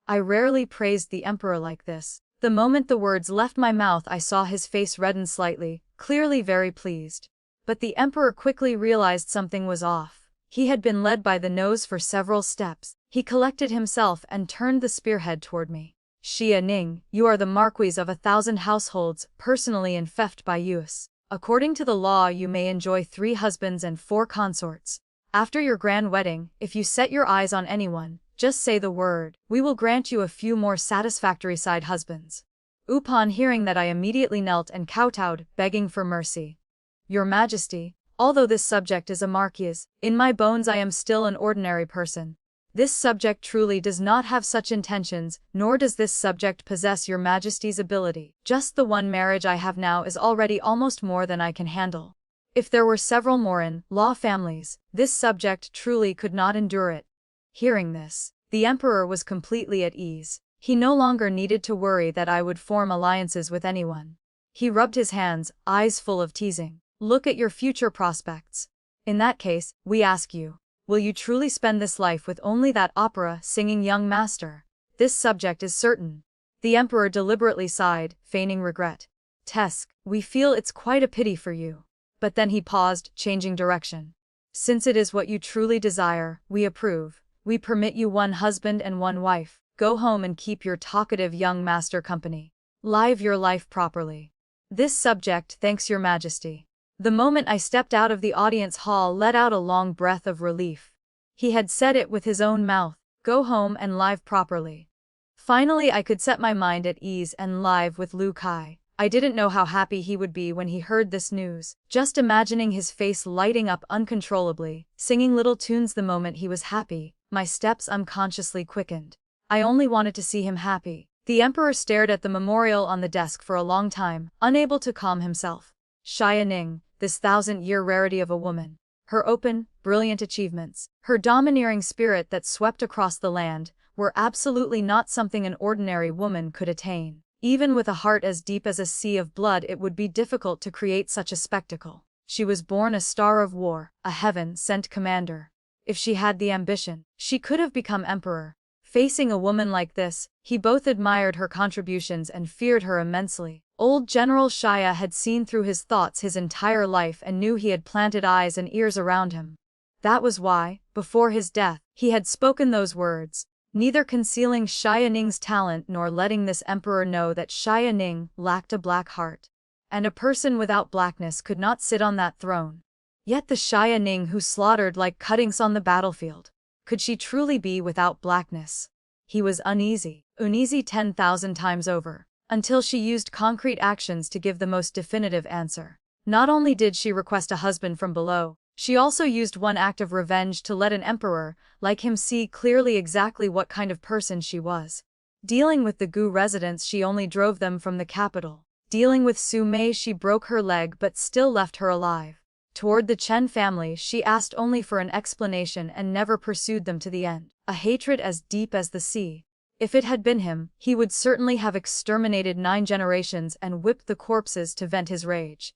I rarely praised the emperor like this. The moment the words left my mouth I saw his face redden slightly, clearly very pleased. But the emperor quickly realized something was off. He had been led by the nose for several steps. He collected himself and turned the spearhead toward me. "Xia Ning, you are the marquis of 1,000 households, personally enfeoffed by use. According to the law you may enjoy 3 husbands and 4 consorts. After your grand wedding, if you set your eyes on anyone, just say the word. We will grant you a few more satisfactory side husbands." Upon hearing that I immediately knelt and kowtowed, begging for mercy. "Your Majesty, although this subject is a marquis, in my bones I am still an ordinary person. This subject truly does not have such intentions, nor does this subject possess your Majesty's ability. Just the one marriage I have now is already almost more than I can handle. If there were several more in-law families, this subject truly could not endure it." Hearing this, the emperor was completely at ease. He no longer needed to worry that I would form alliances with anyone. He rubbed his hands, eyes full of teasing. "Look at your future prospects. In that case, we ask you, will you truly spend this life with only that opera-singing young master? This subject is certain." The emperor deliberately sighed, feigning regret. "Tesk, we feel it's quite a pity for you." But then he paused, changing direction. "Since it is what you truly desire, we approve. We permit you 1 husband and 1 wife. Go home and keep your talkative young master company. Live your life properly. This subject thanks your Majesty." The moment I stepped out of the audience hall let out a long breath of relief. He had said it with his own mouth, go home and live properly. Finally I could set my mind at ease and live with Lu Kai. I didn't know how happy he would be when he heard this news, just imagining his face lighting up uncontrollably, singing little tunes the moment he was happy. My steps unconsciously quickened. I only wanted to see him happy. The emperor stared at the memorial on the desk for a long time, unable to calm himself. Xia Ning, this 1,000-year rarity of a woman. Her open, brilliant achievements, her domineering spirit that swept across the land, were absolutely not something an ordinary woman could attain. Even with a heart as deep as a sea of blood it would be difficult to create such a spectacle. She was born a star of war, a heaven-sent commander. If she had the ambition, she could have become emperor. Facing a woman like this, he both admired her contributions and feared her immensely. Old General Xia had seen through his thoughts his entire life and knew he had planted eyes and ears around him. That was why, before his death, he had spoken those words, neither concealing Xia Ning's talent nor letting this emperor know that Xia Ning lacked a black heart. and a person without blackness could not sit on that throne. Yet the Xia Ning who slaughtered like cuttings on the battlefield, could she truly be without blackness? He was uneasy 10,000 times over, until she used concrete actions to give the most definitive answer. Not only did she request a husband from below, she also used one act of revenge to let an emperor like him see clearly exactly what kind of person she was. Dealing with the Gu residents, she only drove them from the capital. Dealing with Su Mei, she broke her leg but still left her alive. Toward the Chen family, she asked only for an explanation and never pursued them to the end. A hatred as deep as the sea. If it had been him, he would certainly have exterminated 9 generations and whipped the corpses to vent his rage.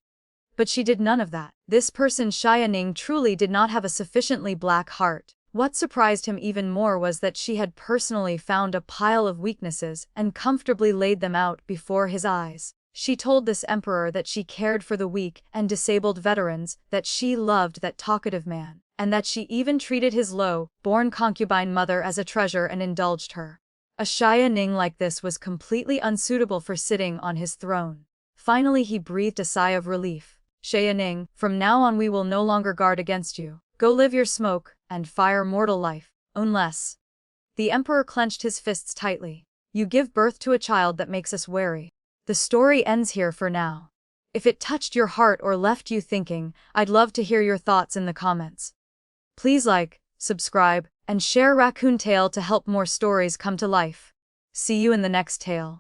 But she did none of that. This person Xia Ning truly did not have a sufficiently black heart. What surprised him even more was that she had personally found a pile of weaknesses and comfortably laid them out before his eyes. She told this emperor that she cared for the weak and disabled veterans, that she loved that talkative man, and that she even treated his low-born concubine mother as a treasure and indulged her. A Xia Ning like this was completely unsuitable for sitting on his throne. Finally he breathed a sigh of relief. Xia Ning, from now on we will no longer guard against you. Go live your smoke and fire mortal life, unless. The emperor clenched his fists tightly. You give birth to a child that makes us wary. The story ends here for now. If it touched your heart or left you thinking, I'd love to hear your thoughts in the comments. Please like, subscribe, and share Raccoon Tale to help more stories come to life. See you in the next tale.